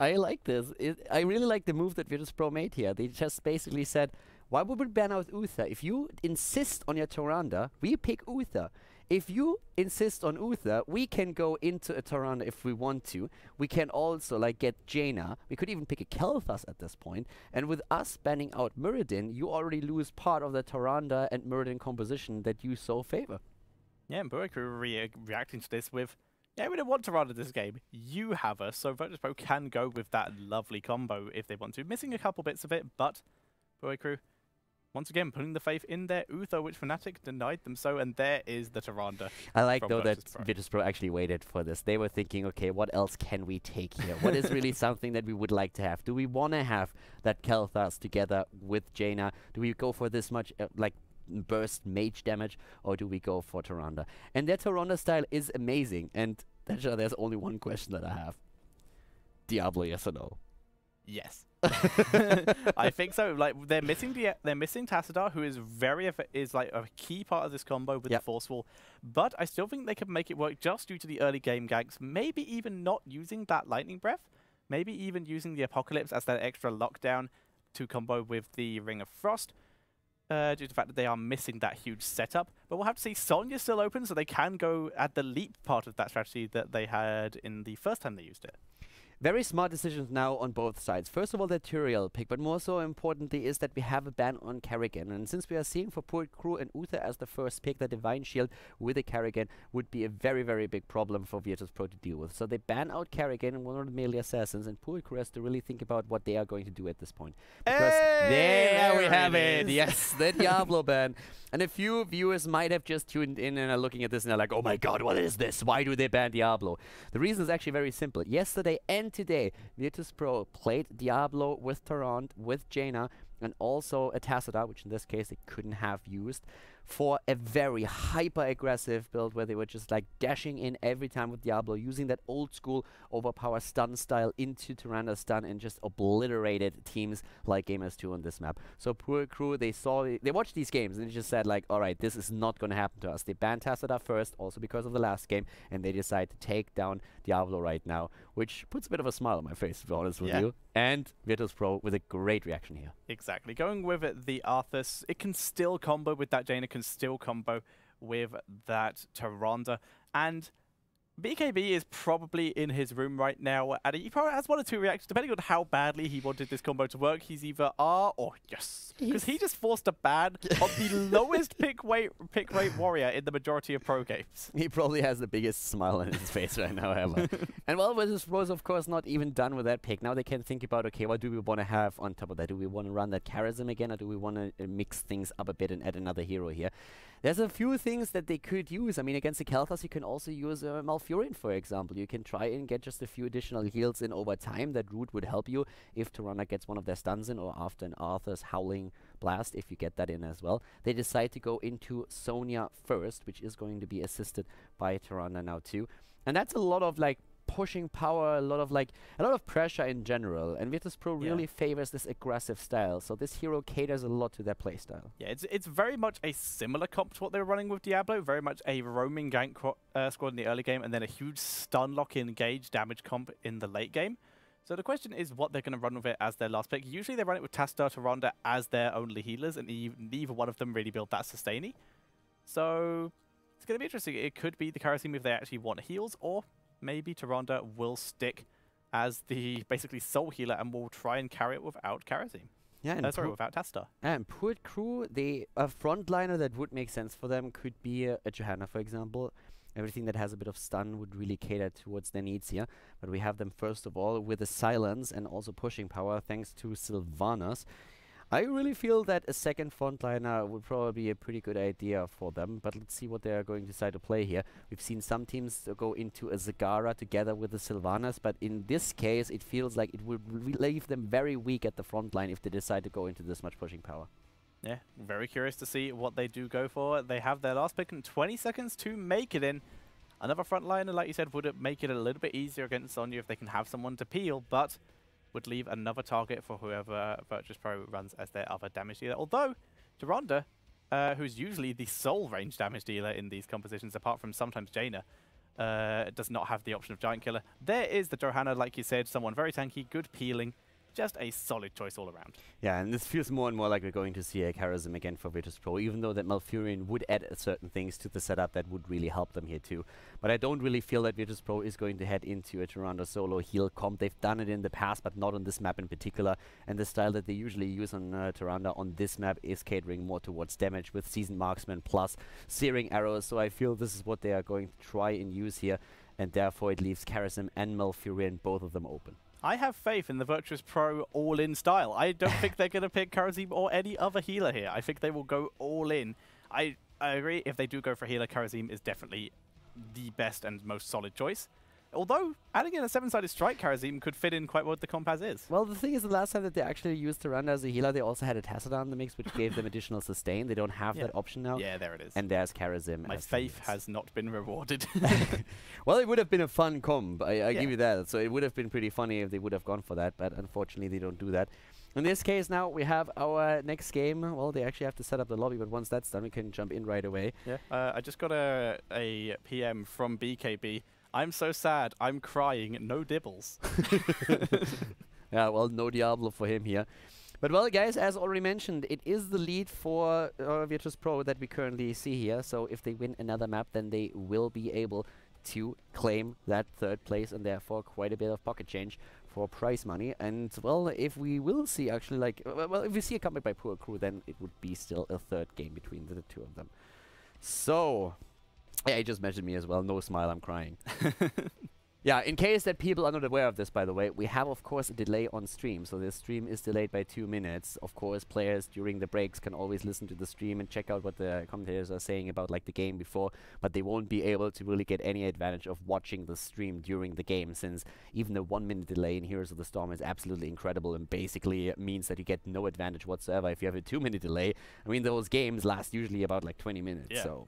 S1: I like this. I really like the move that Virtus.Pro made here. They just basically said, why would we ban out Uther? If you insist on your Tyrande, we pick Uther. If you insist on Uther, we can go into a Tyrande if we want to. We can also like get Jaina. We could even pick a Kel'Thas at this point. And with us banning out Muradin, you already lose part of the Tyrande and Muradin composition that you so favor.
S2: Yeah, and Pouet Crew reacting to this with, yeah, we don't want Tyrande this game. You have us, so Virtus.Pro can go with that lovely combo if they want to. Missing a couple bits of it, but Pouet Crew, once again, putting the faith in their Uther, which Fnatic denied them so, and there is the Tyrande.
S1: I like, though, that Virtus.Pro actually waited for this. They were thinking, okay, what else can we take here? What is really something that we would like to have? Do we want to have that Kel'Thas together with Jaina? Do we go for this much, like, burst mage damage, or do we go for Tyrande? And their Tyrande style is amazing, and there's only one question that I have. Diablo, yes or no?
S2: Yes. I think so. Like they're missing Tassadar, who is like a key part of this combo with the Force Wall. But I still think they can make it work just due to the early game ganks. Maybe even not using that Lightning Breath. Maybe even using the Apocalypse as that extra lockdown to combo with the Ring of Frost. Due to the fact that they are missing that huge setup. But we'll have to see. Sonya's still open, so they can go at the leap part of that strategy that they had in the first time they used it.
S1: Very smart decisions now on both sides. First of all, the Tyrael pick, but more so importantly is that we have a ban on Kerrigan. And since we are seeing for Pouet Crew and Uther as the first pick, the Divine Shield with a Kerrigan would be a very, very big problem for Virtus.Pro to deal with. So they ban out Kerrigan, one of the melee assassins, and Pouet Crew has to really think about what they are going to do at this point. Because there we have it! Yes, the Diablo ban. And a few viewers might have just tuned in and are looking at this and they're like, oh my god, what is this? Why do they ban Diablo? The reason is actually very simple. Yesterday and today, Virtus.Pro played Diablo with Tarant, with Jaina, and also a Tassadar, which in this case they couldn't have used, for a very hyper-aggressive build where they were just like dashing in every time with Diablo, using that old-school overpower stun style into Tyranna's stun and just obliterated teams like Gamers 2 on this map. So Pouet Crew, they watched these games and they just said like, alright, this is not going to happen to us. They banned Tassadar first, also because of the last game, and they decide to take down Diablo right now, which puts a bit of a smile on my face, to be honest with you. And Virtus.Pro with a great reaction here.
S2: Exactly. Going with it, the Arthas, it can still combo with that Jaina, can still combo with that Tyrande. And BKB is probably in his room right now, and he probably has one or two reactions, depending on how badly he wanted this combo to work. He's either R or yes. Because he just forced a ban on the lowest pick rate warrior in the majority of pro games.
S1: He probably has the biggest smile on his face right now ever. And well, Virtus.Pro is of course not even done with that pick. Now they can think about, okay, what do we want to have on top of that? Do we want to run that Charism again, or do we want to mix things up a bit and add another hero here? There's a few things that they could use. I mean, against the Kel'Thas, you can also use Malfurion, for example. You can try and get just a few additional heals in over time. That route would help you if Tyrande gets one of their stuns in, or after an Arthur's Howling Blast, if you get that in as well. They decide to go into Sonya first, which is going to be assisted by Tyrande now too. And that's a lot of like pushing power, a lot of pressure in general, and Virtus.Pro really favors this aggressive style, so this hero caters a lot to their playstyle. Yeah,
S2: it's very much a similar comp to what they were running with Diablo, very much a roaming gank squad in the early game, and then a huge stun lock engage damage comp in the late game. So the question is what they're going to run with it as their last pick. Usually they run it with Tassadar, Tyrande as their only healers, and neither one of them really built that sustainy. So it's going to be interesting. It could be the Karasim if they actually want heals, or maybe Tyrande will stick as the basically sole healer and will try and carry it without Karasim.
S1: Yeah, and
S2: without Tassadar.
S1: And Pouet Crew, a frontliner that would make sense for them could be a Johanna, for example. Everything that has a bit of stun would really cater towards their needs here. But we have them first of all with a silence and also pushing power thanks to Sylvanas. I really feel that a second frontliner would probably be a pretty good idea for them, but let's see what they are going to decide to play here. We've seen some teams go into a Zagara together with the Sylvanas, but in this case it feels like it would leave them very weak at the front line if they decide to go into this much pushing power.
S2: Yeah, very curious to see what they do go for. They have their last pick in 20 seconds to make it in. Another frontliner, like you said, would make it a little bit easier against Sonya if they can have someone to peel, but would leave another target for whoever Virtus.Pro runs as their other damage dealer. Although, Tyrande, who's usually the sole range damage dealer in these compositions, apart from sometimes Jaina, does not have the option of Giant Killer. There is the Johanna, like you said, someone very tanky, good peeling. Just a solid choice all around.
S1: Yeah, and this feels more and more like we're going to see a Charism again for Virtus.Pro, even though that Malfurion would add certain things to the setup that would really help them here too. But I don't really feel that Virtus.Pro is going to head into a Tyrande solo heal comp. They've done it in the past, but not on this map in particular. And the style that they usually use on Tyrande on this map is catering more towards damage with Seasoned Marksman plus Searing Arrows. So I feel this is what they are going to try and use here. And therefore it leaves Charism and Malfurion, both of them, open.
S2: I have faith in the Virtus.Pro all-in style. I don't think they're going to pick Karasim or any other healer here. I think they will go all-in. I agree, if they do go for healer, Karasim is definitely the best and most solid choice. Although, adding in a 7-sided strike Karasim could fit in quite well with the comp as is.
S1: Well, the thing is, the last time that they actually used Tyrande as a healer, they also had a Tassadar in the mix, which gave them additional sustain. They don't have that option now.
S2: Yeah, there it is.
S1: And there's Karasim.
S2: My faith has not been rewarded.
S1: Well, it would have been a fun comp. I give you that. So it would have been pretty funny if they would have gone for that, but unfortunately they don't do that. In this case now, we have our next game. Well, they actually have to set up the lobby, but once that's done, we can jump in right away.
S2: Yeah, I just got a PM from BKB. I'm so sad. I'm crying. No dibbles.
S1: Yeah, well, no Diablo for him here. But well, guys, as already mentioned, it is the lead for Virtus.Pro that we currently see here. So if they win another map, then they will be able to claim that third place and therefore quite a bit of pocket change for prize money. And well, if we will see actually like well, if we see a comeback by Pouet Crew, then it would be still a third game between the two of them. So yeah, he just mentioned me as well. No smile, I'm crying. Yeah, in case that people are not aware of this, by the way, we have, of course, a delay on stream. So the stream is delayed by 2 minutes. Of course, players during the breaks can always listen to the stream and check out what the commentators are saying about like the game before, but they won't be able to really get any advantage of watching the stream during the game, since even a 1 minute delay in Heroes of the Storm is absolutely incredible and basically means that you get no advantage whatsoever if you have a 2 minute delay. I mean, those games last usually about like 20 minutes.
S2: Yeah.
S1: So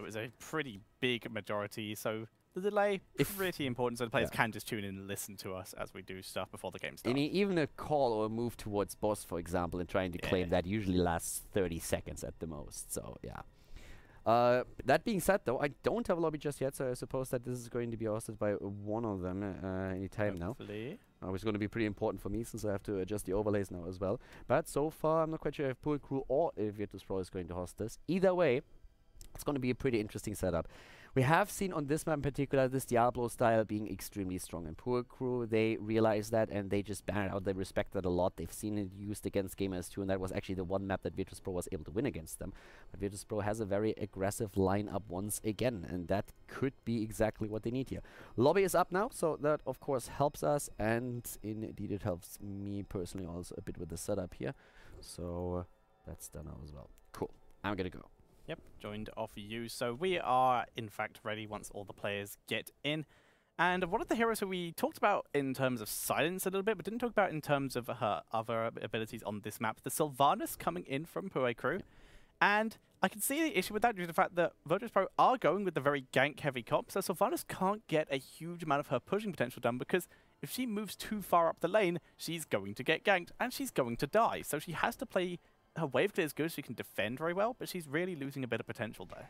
S2: it's a pretty big majority. So the delay pretty important, so the players can just tune in and listen to us as we do stuff before the game starts.
S1: Even a call or a move towards boss, for example, and trying to claim that usually lasts 30 seconds at the most. So yeah. That being said, though, I don't have a lobby just yet, so I suppose that this is going to be hosted by one of them anytime now. Which is going to be pretty important for me since I have to adjust the overlays now as well. But so far, I'm not quite sure if Pouet Crew or if Virtus.Pro is going to host this. Either way, it's going to be a pretty interesting setup. We have seen on this map in particular this Diablo style being extremely strong. And Pouet Crew, they realize that and they just ban it out. They respect that a lot. They've seen it used against Gamers too, and that was actually the one map that Virtus.Pro was able to win against them. But Virtus.Pro has a very aggressive lineup once again, and that could be exactly what they need here. Lobby is up now, so that of course helps us, and indeed it helps me personally also a bit with the setup here. So that's done now as well. Cool. I'm gonna go.
S2: Yep, joined off you. So we are, in fact, ready once all the players get in. And one of the heroes who we talked about in terms of silence a little bit, but didn't talk about in terms of her other abilities on this map, the Sylvanas coming in from Pouet Crew. And I can see the issue with that due to the fact that Virtus.Pro are going with the very gank-heavy comp, so Sylvanas can't get a huge amount of her pushing potential done, because if she moves too far up the lane, she's going to get ganked, and she's going to die. So she has to play... Her wave clear is good, she can defend very well, but she's really losing a bit of potential there.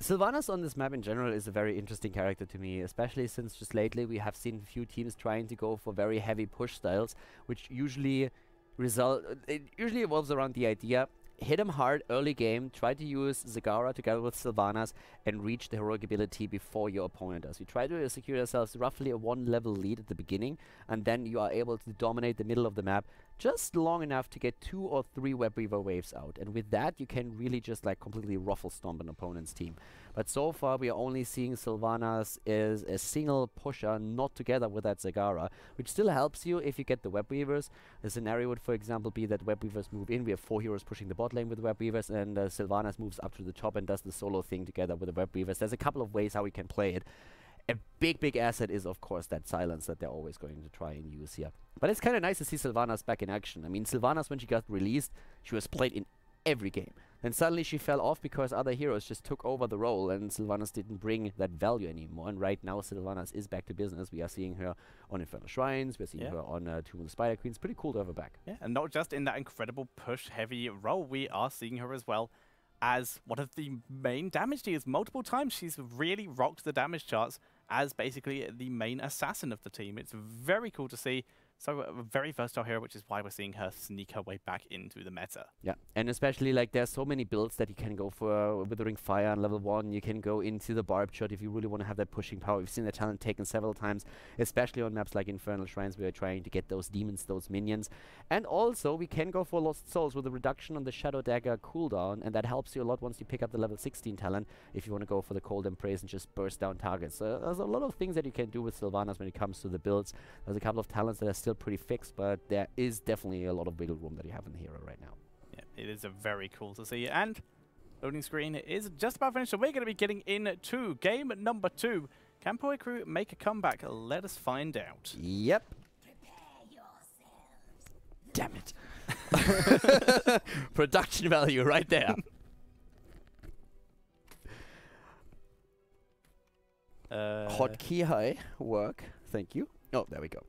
S1: Sylvanas on this map in general is a very interesting character to me, especially since just lately we have seen a few teams trying to go for very heavy push styles, which usually evolves around the idea: hit him hard early game, try to use Zagara together with Sylvanas, and reach the heroic ability before your opponent does. You try to secure yourselves roughly a 1 level lead at the beginning, and then you are able to dominate the middle of the map just long enough to get 2 or 3 Web Weaver waves out. And with that, you can really just like completely ruffle stomp an opponent's team. But so far, we are only seeing Sylvanas as a single pusher, not together with that Zagara, which still helps you if you get the Web Weavers. The scenario would, for example, be that Web Weavers move in. We have 4 heroes pushing the bot lane with Web Weavers, and Sylvanas moves up to the top and does the solo thing together with the Web Weavers. There's a couple of ways how we can play it. A big asset is, of course, that silence that they're always going to try and use here. But it's kind of nice to see Sylvanas back in action. I mean, Sylvanas, when she got released, she was played in every game. Then suddenly she fell off because other heroes just took over the role, and Sylvanas didn't bring that value anymore. And right now, Sylvanas is back to business. We are seeing her on Infernal Shrines. We're seeing her on Tomb of the Spider Queens. Pretty cool to have her back.
S2: Yeah, and not just in that incredible push-heavy role, we are seeing her as well as one of the main damage dealers. Multiple times she's really rocked the damage charts as basically the main assassin of the team. It's very cool to see. So a very versatile hero, which is why we're seeing her sneak her way back into the meta.
S1: Yeah, and especially like there's so many builds that you can go for. Withering Fire on level 1, you can go into the Barb Shot if you really want to have that pushing power. We've seen that talent taken several times, especially on maps like Infernal Shrines, where we're trying to get those demons, those minions. And also, we can go for Lost Souls with a reduction on the Shadow Dagger cooldown, and that helps you a lot once you pick up the level 16 talent, if you want to go for the Cold Embrace and just burst down targets. There's a lot of things that you can do with Sylvanas when it comes to the builds. There's a couple of talents that are still pretty fixed, but there is definitely a lot of wiggle room that you have in the hero right now.
S2: Yeah, it is a very cool to see. And loading screen is just about finished, so we're going to be getting into game number 2. Can Pouet Crew make a comeback? Let us find out.
S1: Yep. Damn it. Production value right there. Hotkey high work. Thank you. Oh, there we go.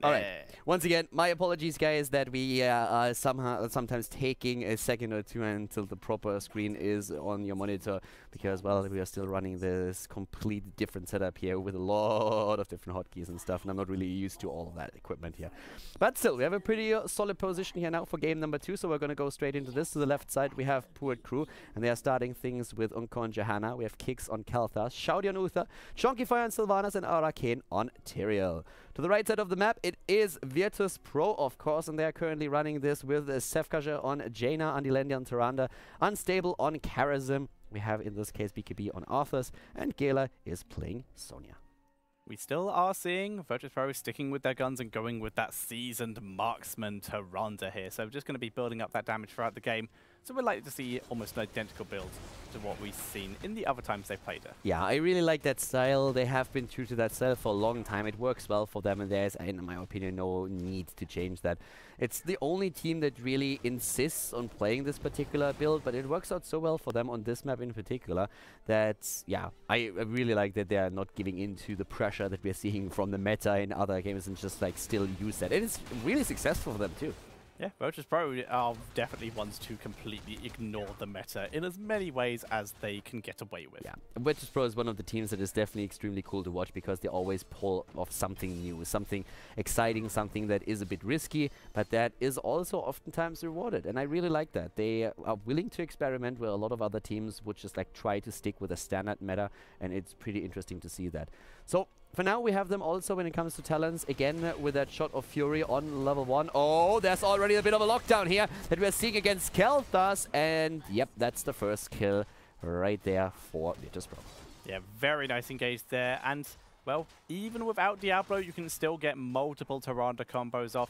S1: All right. Once again, my apologies, guys, that we are sometimes taking a second or two until the proper screen is on your monitor because, well, we are still running this complete different setup here with a lot of different hotkeys and stuff, and I'm not really used to all of that equipment here. But still, we have a pretty solid position here now for game number 2, so we're going to go straight into this. To the left side, we have Pouet Crew, and they are starting things with Unko and Johanna. We have Kix on Kalthas, Shouty on Uther, Qualifier on Sylvanas, and Arcane on Tyrael. To the right side of the map, it is Virtus.Pro, of course, and they are currently running this with Sefkaja on Jaina, Andilendi on Tyrande, Unstable on Karazim. We have, in this case, BKB on Arthas, and Gela is playing Sonya.
S2: We still are seeing Virtus.Pro sticking with their guns and going with that seasoned marksman Tyrande here. So we're just going to be building up that damage throughout the game. So we're likely to see almost an identical build to what we've seen in the other times they've played her.
S1: Yeah, I really like that style. They have been true to that style for a long time. It works well for them, and there's, in my opinion, no need to change that. It's the only team that really insists on playing this particular build, but it works out so well for them on this map in particular that, yeah, I really like that they are not giving in to the pressure that we're seeing from the meta in other games and just like still use that. It is really successful for them too.
S2: Yeah, Virtus.Pro are definitely ones to completely ignore the meta in as many ways as they can get away with.
S1: Yeah, Virtus.Pro is one of the teams that is definitely extremely cool to watch because they always pull off something new, something exciting, something that is a bit risky, but that is also oftentimes rewarded. And I really like that. They are willing to experiment where a lot of other teams would just like try to stick with a standard meta, and it's pretty interesting to see that. So for now, we have them also when it comes to talents, again with that shot of Fury on level 1. Oh, there's already a bit of a lockdown here that we're seeing against Kalthas, and yep, that's the first kill right there for Virtus.Pro.
S2: Yeah, very nice engaged there, and well, even without Diablo, you can still get multiple Tyrande combos off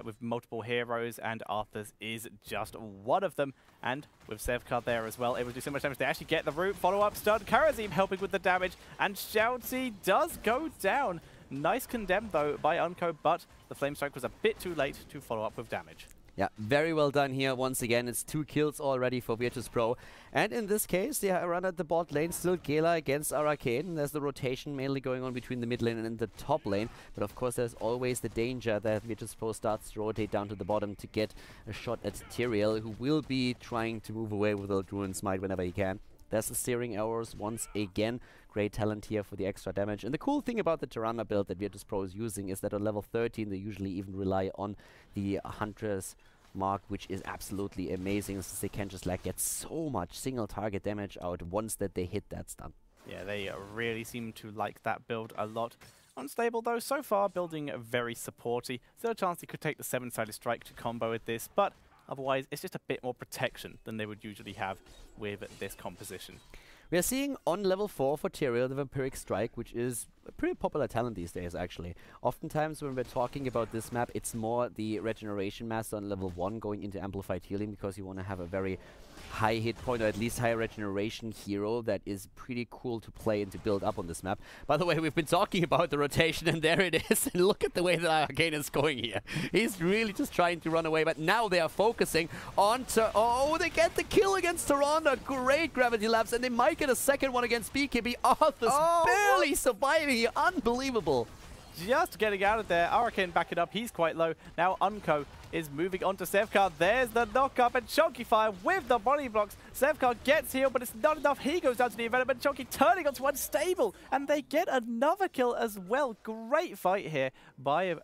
S2: with multiple heroes, and Arthas is just one of them. And with Sevkar there as well, able to do so much damage. They actually get the root, follow-up stun. Karazim helping with the damage, and Shouty does go down. Nice condemn, though, by Unko, but the Flame Strike was a bit too late to follow up with damage.
S1: Yeah, very well done here. Once again, it's 2 kills already for Virtus.Pro. And in this case, they run at the bot lane. Still Gela against Arcane. There's the rotation mainly going on between the mid lane and the top lane. But of course, there's always the danger that Virtus.Pro starts to rotate down to the bottom to get a shot at Tyrael, who will be trying to move away with the Druid Smite whenever he can. There's the steering arrows once again. Great talent here for the extra damage. And the cool thing about the Tyrande build that Virtus.Pro is using is that on level 13 they usually even rely on the Hunter's Mark, which is absolutely amazing since they can just like get so much single target damage out once that they hit that stun.
S2: Yeah, they really seem to like that build a lot. Unstable though, so far building very supporty. Still a chance he could take the 7-sided strike to combo with this, but otherwise it's just a bit more protection than they would usually have with this composition.
S1: We are seeing on level 4 for Tyrael the Vampiric Strike, which is a pretty popular talent these days, actually. Oftentimes when we're talking about this map, it's more the Regeneration Master on level 1 going into Amplified Healing because you want to have a very high hit point, or at least high regeneration hero that is pretty cool to play and to build up on this map. By the way, we've been talking about the rotation, and there it is. And look at the way that Arcane is going here. He's really just trying to run away, but now they are focusing on... Oh, they get the kill against Tyrande. Great gravity lapse, and they might get a second one against BKB. Arthas barely surviving here. Unbelievable.
S2: Just getting out of there. Arcane back it up. He's quite low. Now Unko is moving on to Sevkar. There's the knock-up, and Qualifier with the body blocks. Sevkar gets healed, but it's not enough. He goes down to the event, but Chonky turning onto Unstable, and they get another kill as well. Great fight here by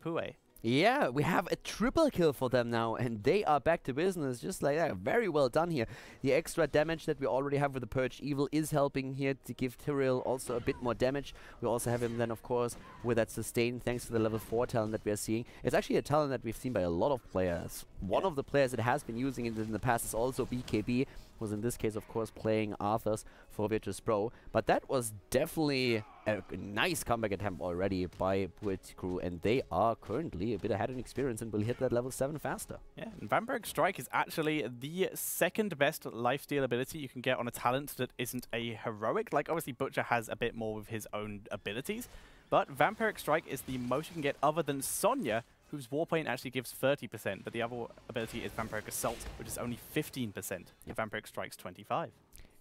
S2: Pouet.
S1: Yeah, we have a triple kill for them now, and they are back to business just like that. Very well done here. The extra damage that we already have with the Purge Evil is helping here to give Tyrael also a bit more damage. We also have him then, of course, with that sustain thanks to the level 4 talent that we are seeing. It's actually a talent that we've seen by a lot of players. One of the players that has been using it in the past is also BKB, was in this case, of course, playing Arthas for Virtus.Pro. But that was definitely a nice comeback attempt already by Pouet Crew, and they are currently a bit ahead in experience and will hit that level 7 faster.
S2: Yeah, and Vampiric Strike is actually the second best lifesteal ability you can get on a talent that isn't a heroic. Like, obviously, Butcher has a bit more with his own abilities, but Vampiric Strike is the most you can get other than Sonya, whose Warpaint actually gives 30%, but the other ability is Vampiric Assault, which is only 15%. Yep. Vampiric Strike's 25%.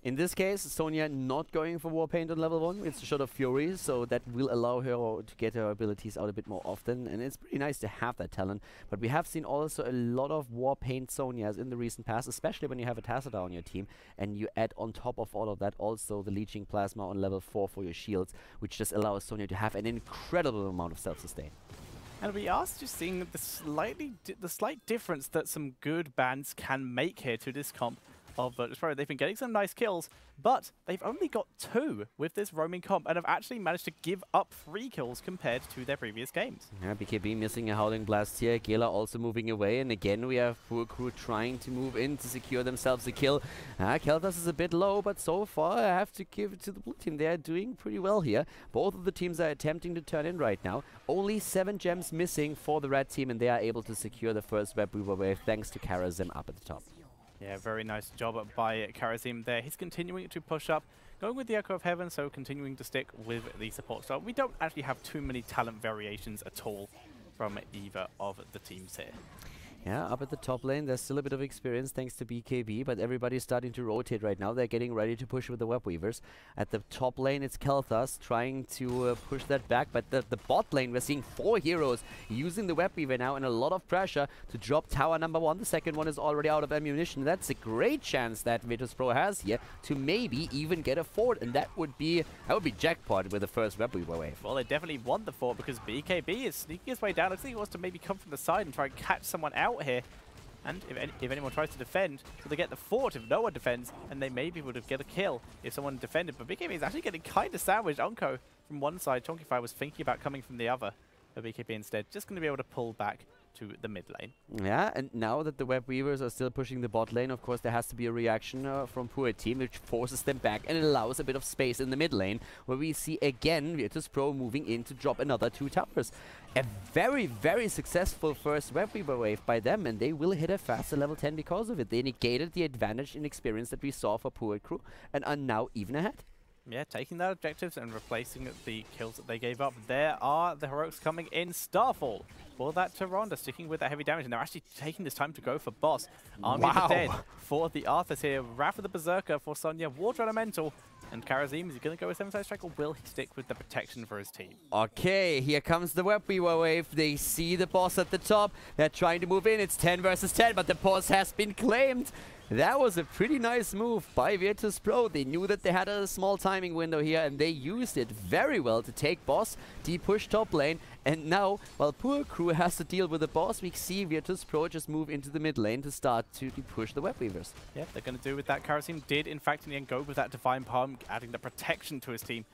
S1: In this case, Sonya not going for Warpaint on level 1. It's a shot of Fury, so that will allow her to get her abilities out a bit more often. And it's pretty nice to have that talent. But we have seen also a lot of Warpaint Sonyas in the recent past, especially when you have a Tassadar on your team. And you add on top of all of that also the Leeching Plasma on level 4 for your shields, which just allows Sonya to have an incredible amount of self-sustain.
S2: And we are just seeing the slight difference that some good bans can make here to this comp of Virtus.Pro. They've been getting some nice kills, but they've only got 2 with this roaming comp and have actually managed to give up 3 kills compared to their previous games.
S1: Yeah, BKB missing a Howling Blast here. Gela also moving away, and again we have Pouet Crew trying to move in to secure themselves a kill. Kel'Thuz's is a bit low, but so far I have to give it to the blue team. They are doing pretty well here. Both of the teams are attempting to turn in right now. Only 7 gems missing for the red team, and they are able to secure the first Web Weaver wave thanks to Karazim up at the top.
S2: Yeah, very nice job by Karazim there. He's continuing to push up, going with the Echo of Heaven, so continuing to stick with the support style. We don't actually have too many talent variations at all from either of the teams here.
S1: Yeah, up at the top lane, there's still a bit of experience thanks to BKB, but everybody's starting to rotate right now. They're getting ready to push with the Web Weavers. At the top lane, it's Kel'Thuz trying to push that back, but the bot lane, we're seeing 4 heroes using the Web Weaver now and a lot of pressure to drop tower number 1. The second one is already out of ammunition. That's a great chance that Virtus.Pro has here to maybe even get a fort, and that would be jackpot with the first Web Weaver wave.
S2: Well, they definitely want the fort because BKB is sneaking his way down. I think he wants to maybe come from the side and try and catch someone out here, and if anyone tries to defend, so they get the fort if no one defends, and they maybe would have get a kill if someone defended. But BKB is actually getting kind of sandwiched. Onko from one side, Chonkyfire was thinking about coming from the other, but BKB instead just going to be able to pull back to the mid lane.
S1: Yeah, and now that the Web Weavers are still pushing the bot lane, of course there has to be a reaction from Pouet team, which forces them back and allows a bit of space in the mid lane, where we see again Virtus.Pro moving in to drop another 2 towers. A very, very successful first Web Weaver wave by them, and they will hit a faster level 10 because of it. They negated the advantage in experience that we saw for Pouet Crew and are now even ahead.
S2: Yeah, taking their objectives and replacing the kills that they gave up. There are the heroics coming in. Starfall for that Tyrande, sticking with that heavy damage, and they're actually taking this time to go for boss. Army of the Dead for the Arthurs here. Wrath of the Berserker for Sonya. Water Elemental. And Karazim, is he going to go with 7-side strike, or will he stick with the protection for his team?
S1: Okay, here comes the Web Weaver wave. They see the boss at the top. They're trying to move in. It's 10 versus 10, but the boss has been claimed. That was a pretty nice move by Virtus.Pro. They knew that they had a small timing window here, and they used it very well to take boss, push top lane, and now, while Pouet Crew has to deal with the boss, we see Virtus.Pro just move into the mid lane to start to push the Web Weavers. Yeah,
S2: they're going to do with that. Karazim did, in fact, in the end go with that Divine Palm, adding the protection to his team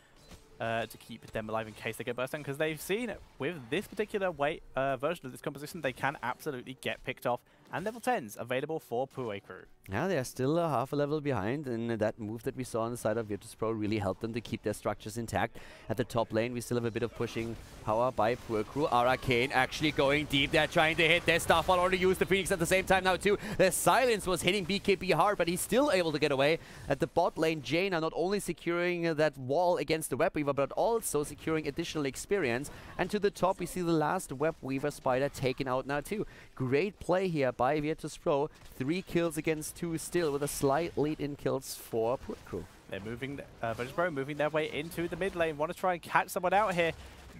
S2: to keep them alive in case they get burst down, because they've seen with this particular version of this composition, they can absolutely get picked off. And level 10s available for Pouet Crew.
S1: Yeah, they are still half a level behind, and that move that we saw on the side of Virtus.Pro really helped them to keep their structures intact. At the top lane, we still have a bit of pushing power by Pouet Crew. Arcane actually going deep. They're trying to hit their Starfall, already used the Phoenix at the same time now too. The silence was hitting BKB hard, but he's still able to get away. At the bot lane, Jaina not only securing that wall against the Web Weaver, but also securing additional experience. And to the top, we see the last Web Weaver spider taken out now too. Great play here by Virtus.Pro. 3 kills against 2 still, with a slight lead in kills for Pouet Crew.
S2: They're moving, Virtus.Pro moving their way into the mid lane. Want to try and catch someone out here.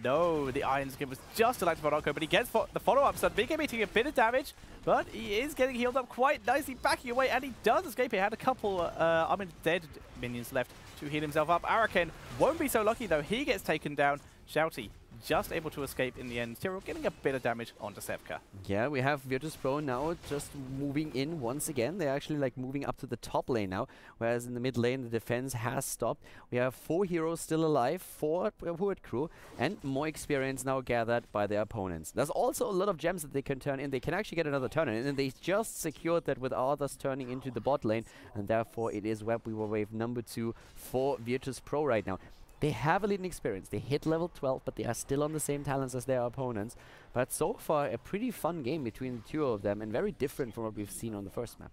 S2: No, the Iron Skin was just elected for Onko, but he gets the follow-up. So BKB taking a bit of damage, but he is getting healed up quite nicely, backing away, and he does escape. He had a couple dead minions left to heal himself up. Araken won't be so lucky, though. He gets taken down. Shouty just able to escape in the end. Tyrell getting a bit of damage onto Sevka.
S1: Yeah, we have Virtus.Pro now just moving in once again. They're actually like moving up to the top lane now, whereas in the mid lane the defense has stopped. We have 4 heroes still alive for Pouet Crew, and more experience now gathered by their opponents. There's also a lot of gems that they can turn in. They can actually get another turn in, and they just secured that with others turning into the bot lane, and therefore it is Web Weaver wave number 2 for Virtus.Pro right now. They have a leading experience. They hit level 12, but they are still on the same talents as their opponents. But so far, a pretty fun game between the two of them, and very different from what we've seen on the first map.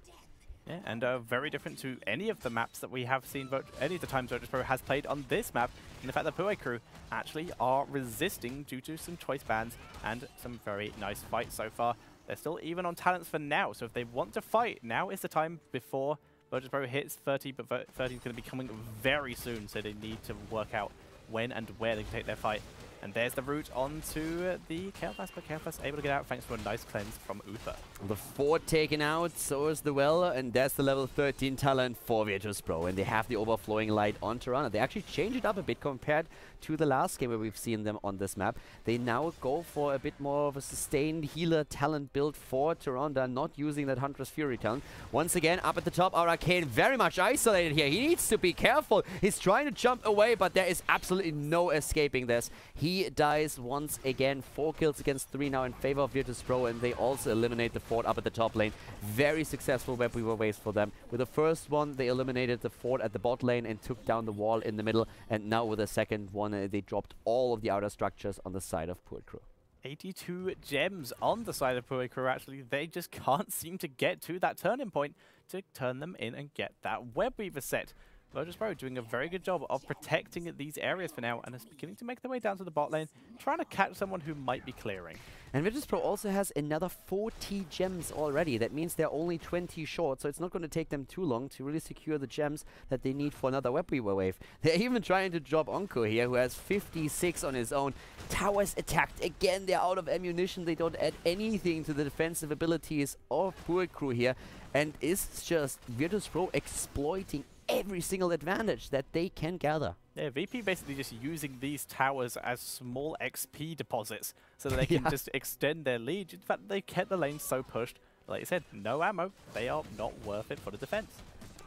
S2: Yeah, and very different to any of the maps that we have seen, any of the times Virtus.Pro has played on this map, in the fact that Pouet Crew actually are resisting due to some choice bans and some very nice fights so far. They're still even on talents for now, so if they want to fight, now is the time before Virtus.Pro hits 30, but 30 is going to be coming very soon, so they need to work out when and where they can take their fight. And there's the route onto the Qualifiers, but Qualifiers able to get out thanks to a nice cleanse from Uther.
S1: The fort taken out, so is the well, and that's the level 13 talent for Virtus.Pro. And they have the overflowing light on Tirana. They actually changed it up a bit compared to the last game where we've seen them on this map. They now go for a bit more of a sustained healer talent build for Tirana, not using that Hunter's Fury talent. Once again, up at the top, our Arcane very much isolated here. He needs to be careful. He's trying to jump away, but there is absolutely no escaping this. He dies once again. 4 kills against 3 now in favor of Virtus.Pro, and they also eliminate the fort up at the top lane. Very successful web weaver waves for them. With the first one, they eliminated the fort at the bot lane and took down the wall in the middle, and now with the second one, they dropped all of the outer structures on the side of Pouet Crew.
S2: 82 gems on the side of Pouet Crew, actually. They just can't seem to get to that turning point to turn them in and get that web weaver set. Virtus.Pro doing a very good job of protecting these areas for now, and is beginning to make their way down to the bot lane, trying to catch someone who might be clearing.
S1: And Virtus.Pro also has another 40 gems already. That means they're only 20 short, so it's not going to take them too long to really secure the gems that they need for another web weaver wave. They're even trying to drop Onko here, who has 56 on his own. Towers attacked again. They're out of ammunition. They don't add anything to the defensive abilities of Pouet Crew here, and it's just Virtus.Pro exploiting every single advantage that they can gather.
S2: Yeah, VP basically just using these towers as small XP deposits so that they can just extend their lead. In fact, they kept the lane so pushed. Like I said, no ammo. They are not worth it for the defense.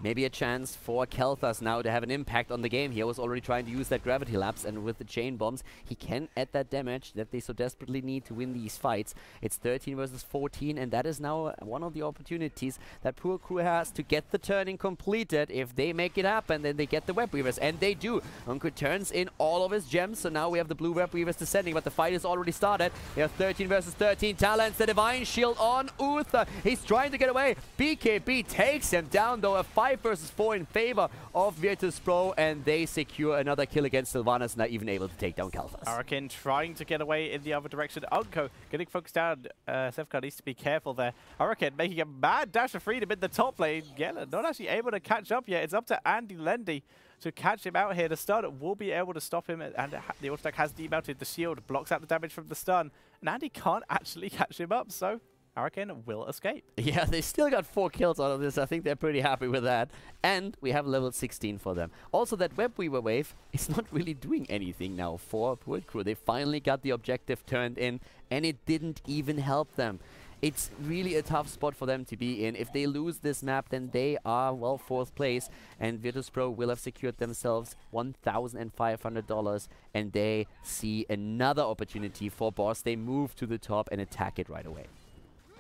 S1: Maybe a chance for Kel'Thas now to have an impact on the game. He was already trying to use that gravity lapse, and with the chain bombs, he can add that damage that they so desperately need to win these fights. It's 13 versus 14, and that is now one of the opportunities that Pouet Crew has to get the turning completed. If they make it happen, then they get the web weavers, and they do. Onko turns in all of his gems, so now we have the blue web weavers descending, but the fight is already started. We have 13 versus 13 talents. The Divine Shield on Uther. He's trying to get away. BKB takes him down, though. A 5 versus 4 in favor of Virtus.Pro, and they secure another kill against Sylvanas, not even able to take down Kel'Thas.
S2: Arakin trying to get away in the other direction. Onko getting focused down. Sefka needs to be careful there. Arakin making a mad dash of freedom in the top lane. Geller not actually able to catch up yet. It's up to Andy Lendy to catch him out here. The stun will be able to stop him, and the auto attack has demounted. The shield blocks out the damage from the stun, and Andy can't actually catch him up, so Arakin will escape. Yeah,
S1: they still got 4 kills out of this. I think they're pretty happy with that. And we have level 16 for them. Also, that web weaver wave is not really doing anything now for Pouet Crew. They finally got the objective turned in, and it didn't even help them. It's really a tough spot for them to be in. If they lose this map, then they are, well, 4th place, and Virtus.Pro will have secured themselves $1,500, and they see another opportunity for Boss. They move to the top and attack it right away.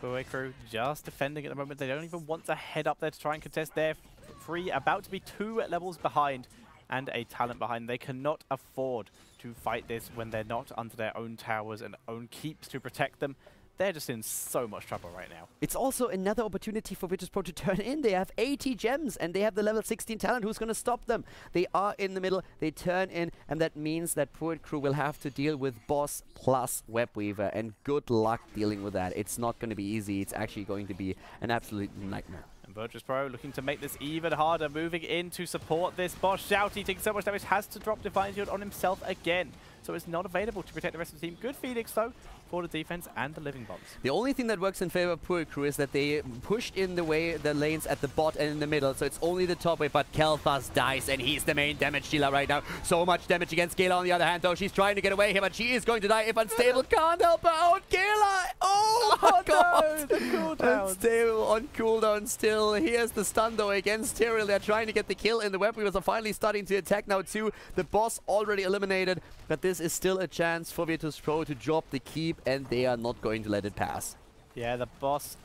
S2: Pouet Crew just defending at the moment. They don't even want to head up there to try and contest. They're free, about to be 2 levels behind and a talent behind. They cannot afford to fight this when they're not under their own towers and own keeps to protect them. They're just in so much trouble right now.
S1: It's also another opportunity for Virtus.Pro to turn in. They have 80 gems, and they have the level 16 talent. Who's going to stop them? They are in the middle. They turn in, and that means that Pouet Crew will have to deal with Boss plus Web Weaver, and good luck dealing with that. It's not going to be easy. It's actually going to be an absolute nightmare.
S2: And Virtus.Pro looking to make this even harder, moving in to support this Boss. Shouty taking so much damage, has to drop Divine Shield on himself again. So it's not available to protect the rest of the team. Good Phoenix, though, for the defense and the living bombs.
S1: The only thing that works in favor of Pouet Crew is that they pushed in the lanes at the bot and in the middle, so it's only the top way, but Kel'Thas dies, and he's the main damage dealer right now. So much damage against Gela on the other hand, though. She's trying to get away here, but she is going to die if Unstable can't help her out. Gela! Oh my god!
S2: No, the cooldown.
S1: Unstable on cooldown still. Here's the stun, though, against Tyrell. They're trying to get the kill, and the web weavers are finally starting to attack now, too. The boss already eliminated, but this is still a chance for Virtus.Pro to drop the keep, and they are not going to let it pass.
S2: Yeah, the boss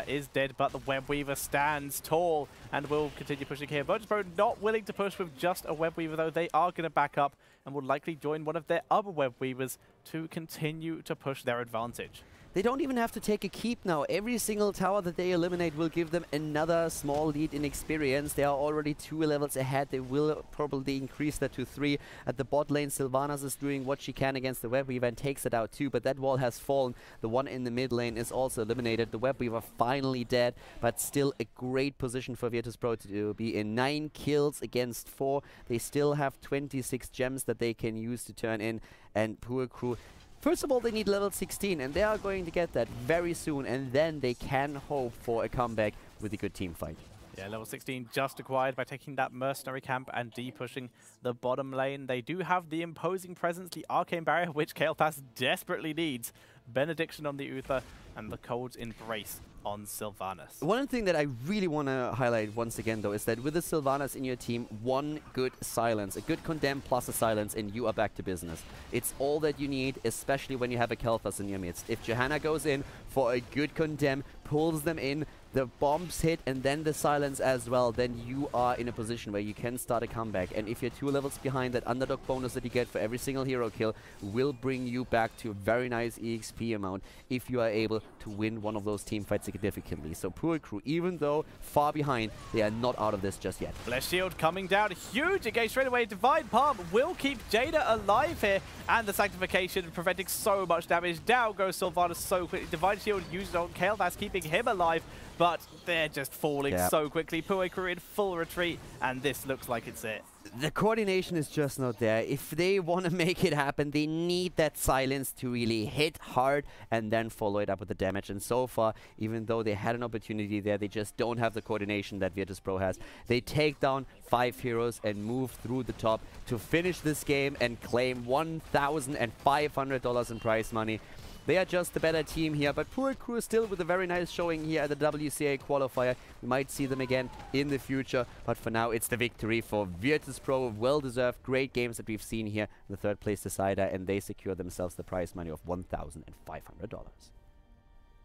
S2: is dead, but the web weaver stands tall and will continue pushing here. Virtus.Pro not willing to push with just a web weaver, though. They are going to back up and will likely join one of their other web weavers to continue to push their advantage.
S1: They don't even have to take a keep now. Every single tower that they eliminate will give them another small lead in experience. They are already 2 levels ahead. They will probably increase that to 3. At the bot lane, Sylvanas is doing what she can against the Web Weaver and takes it out too, but that wall has fallen. The one in the mid lane is also eliminated. The Web Weaver finally dead, but still a great position for Virtus.Pro to be in. 9 kills against 4. They still have 26 gems that they can use to turn in, and Pouet Crew, first of all, they need level 16, and they are going to get that very soon, and then they can hope for a comeback with a good team fight.
S2: Yeah, level 16 just acquired by taking that mercenary camp and de-pushing the bottom lane. They do have the imposing presence, the Arcane Barrier, which Kael'thas desperately needs. Benediction on the Uther, and the Cold's Embrace on Sylvanas.
S1: One thing that I really want to highlight once again, though, is that with the Sylvanas in your team, one good silence, a good condemn plus a silence, and you are back to business. It's all that you need, especially when you have a Kael'thas in your midst. If Johanna goes in for a good condemn, pulls them in, the bombs hit, and then the silence as well, then you are in a position where you can start a comeback. And if you're 2 levels behind, that underdog bonus that you get for every single hero kill will bring you back to a very nice EXP amount if you are able to win one of those team fights significantly. So Pouet Crew, even though far behind, they are not out of this just yet.
S2: Bless Shield coming down, huge again straight away. Divine Palm will keep Jada alive here, and the Sanctification preventing so much damage. Down goes Sylvanas so quickly. Divine Shield used on Kael'thas, keeping him alive, but they're just falling so quickly. Pouet Crew in full retreat, and this looks like it's it.
S1: The coordination is just not there. If they want to make it happen, they need that silence to really hit hard and then follow it up with the damage. And so far, even though they had an opportunity there, they just don't have the coordination that Virtus.Pro has. They take down 5 heroes and move through the top to finish this game and claim $1,500 in prize money. They are just the better team here, but Pouet Crew still with a very nice showing here at the WCA Qualifier. We might see them again in the future, but for now it's the victory for Virtus.Pro. Well-deserved, great games that we've seen here. The 3rd place decider, and they secure themselves the prize money of $1,500.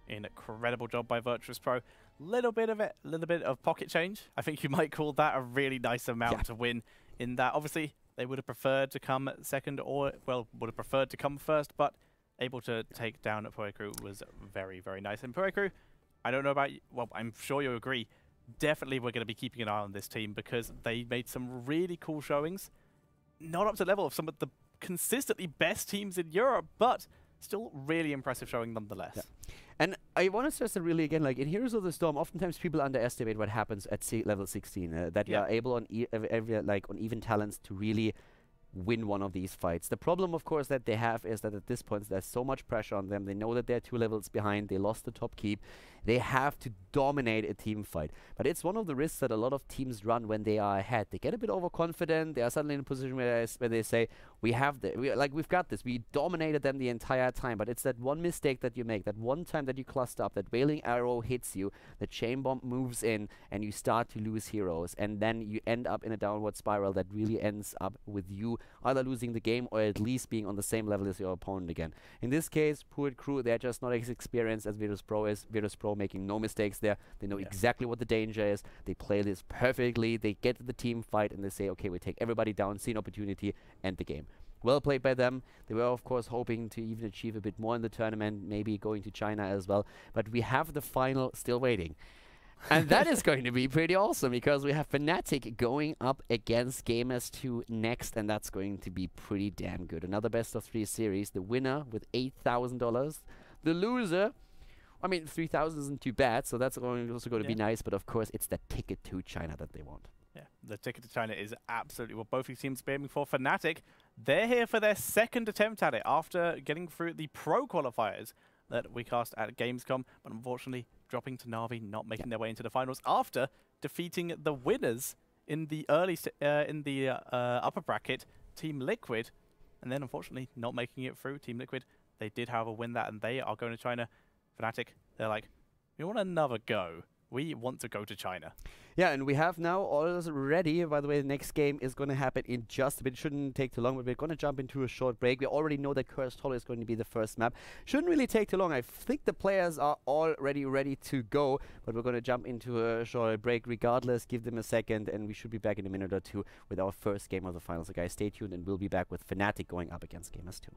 S2: Incredible job by Virtus.Pro. Little bit of pocket change. I think you might call that a really nice amount to win in that. Obviously, they would have preferred to come second, or, well, would have preferred to come first, but able to take down a Pouet Crew was very, very nice. And Pouet Crew, I don't know about you, well, I'm sure you'll agree, definitely we're going to be keeping an eye on this team because they made some really cool showings. Not up to the level of some of the consistently best teams in Europe, but still really impressive showing nonetheless. Yeah.
S1: And I want to stress that really again, like in Heroes of the Storm, oftentimes people underestimate what happens at level 16, that you are able on on even talents to really win one of these fights. The problem, of course, that they have is that at this point there's so much pressure on them. They know that they're 2 levels behind. They lost the top keep. They have to dominate a team fight. But it's one of the risks that a lot of teams run when they are ahead. They get a bit overconfident. They are suddenly in a position where they say, we've got this. We dominated them the entire time. But it's that one mistake that you make, that one time that you cluster up, that Wailing Arrow hits you, the Chain Bomb moves in, and you start to lose heroes. And then you end up in a downward spiral that really ends up with you either losing the game or at least being on the same level as your opponent again. In this case, Pouet Crew, they're just not as experienced as Virtus.Pro is. Virtus.Pro making no mistakes there. They know exactly what the danger is. They play this perfectly. They get to the team fight and they say, okay, we take everybody down, see an opportunity, end the game. Well played by them. They were, of course, hoping to even achieve a bit more in the tournament, maybe going to China as well. But we have the final still waiting. And that is going to be pretty awesome because we have Fnatic going up against Gamers2 next, and that's going to be pretty damn good. Another best of 3 series. The winner with $8,000. The loser, I mean, 3,000 isn't too bad, so that's also going to be nice. But of course, it's the ticket to China that they want.
S2: Yeah, the ticket to China is absolutely what both these teams are aiming for. Fnatic, they're here for their 2nd attempt at it after getting through the Pro Qualifiers that we cast at Gamescom, but unfortunately dropping to Na'Vi, not making their way into the finals after defeating the winners in the upper bracket, Team Liquid, and then unfortunately not making it through. Team Liquid, they did however win that, and they are going to China. Fnatic, they're like, we want another go. We want to go to China. Yeah, and we have now all ready. By the way, the next game is going to happen in just a bit. It shouldn't take too long, but we're going to jump into a short break. We already know that Cursed Hollow is going to be the first map. Shouldn't really take too long. I think the players are already ready to go, but we're going to jump into a short break regardless. Give them a second, and we should be back in a minute or two with our first game of the finals. So guys, stay tuned, and we'll be back with Fnatic going up against Gamers2.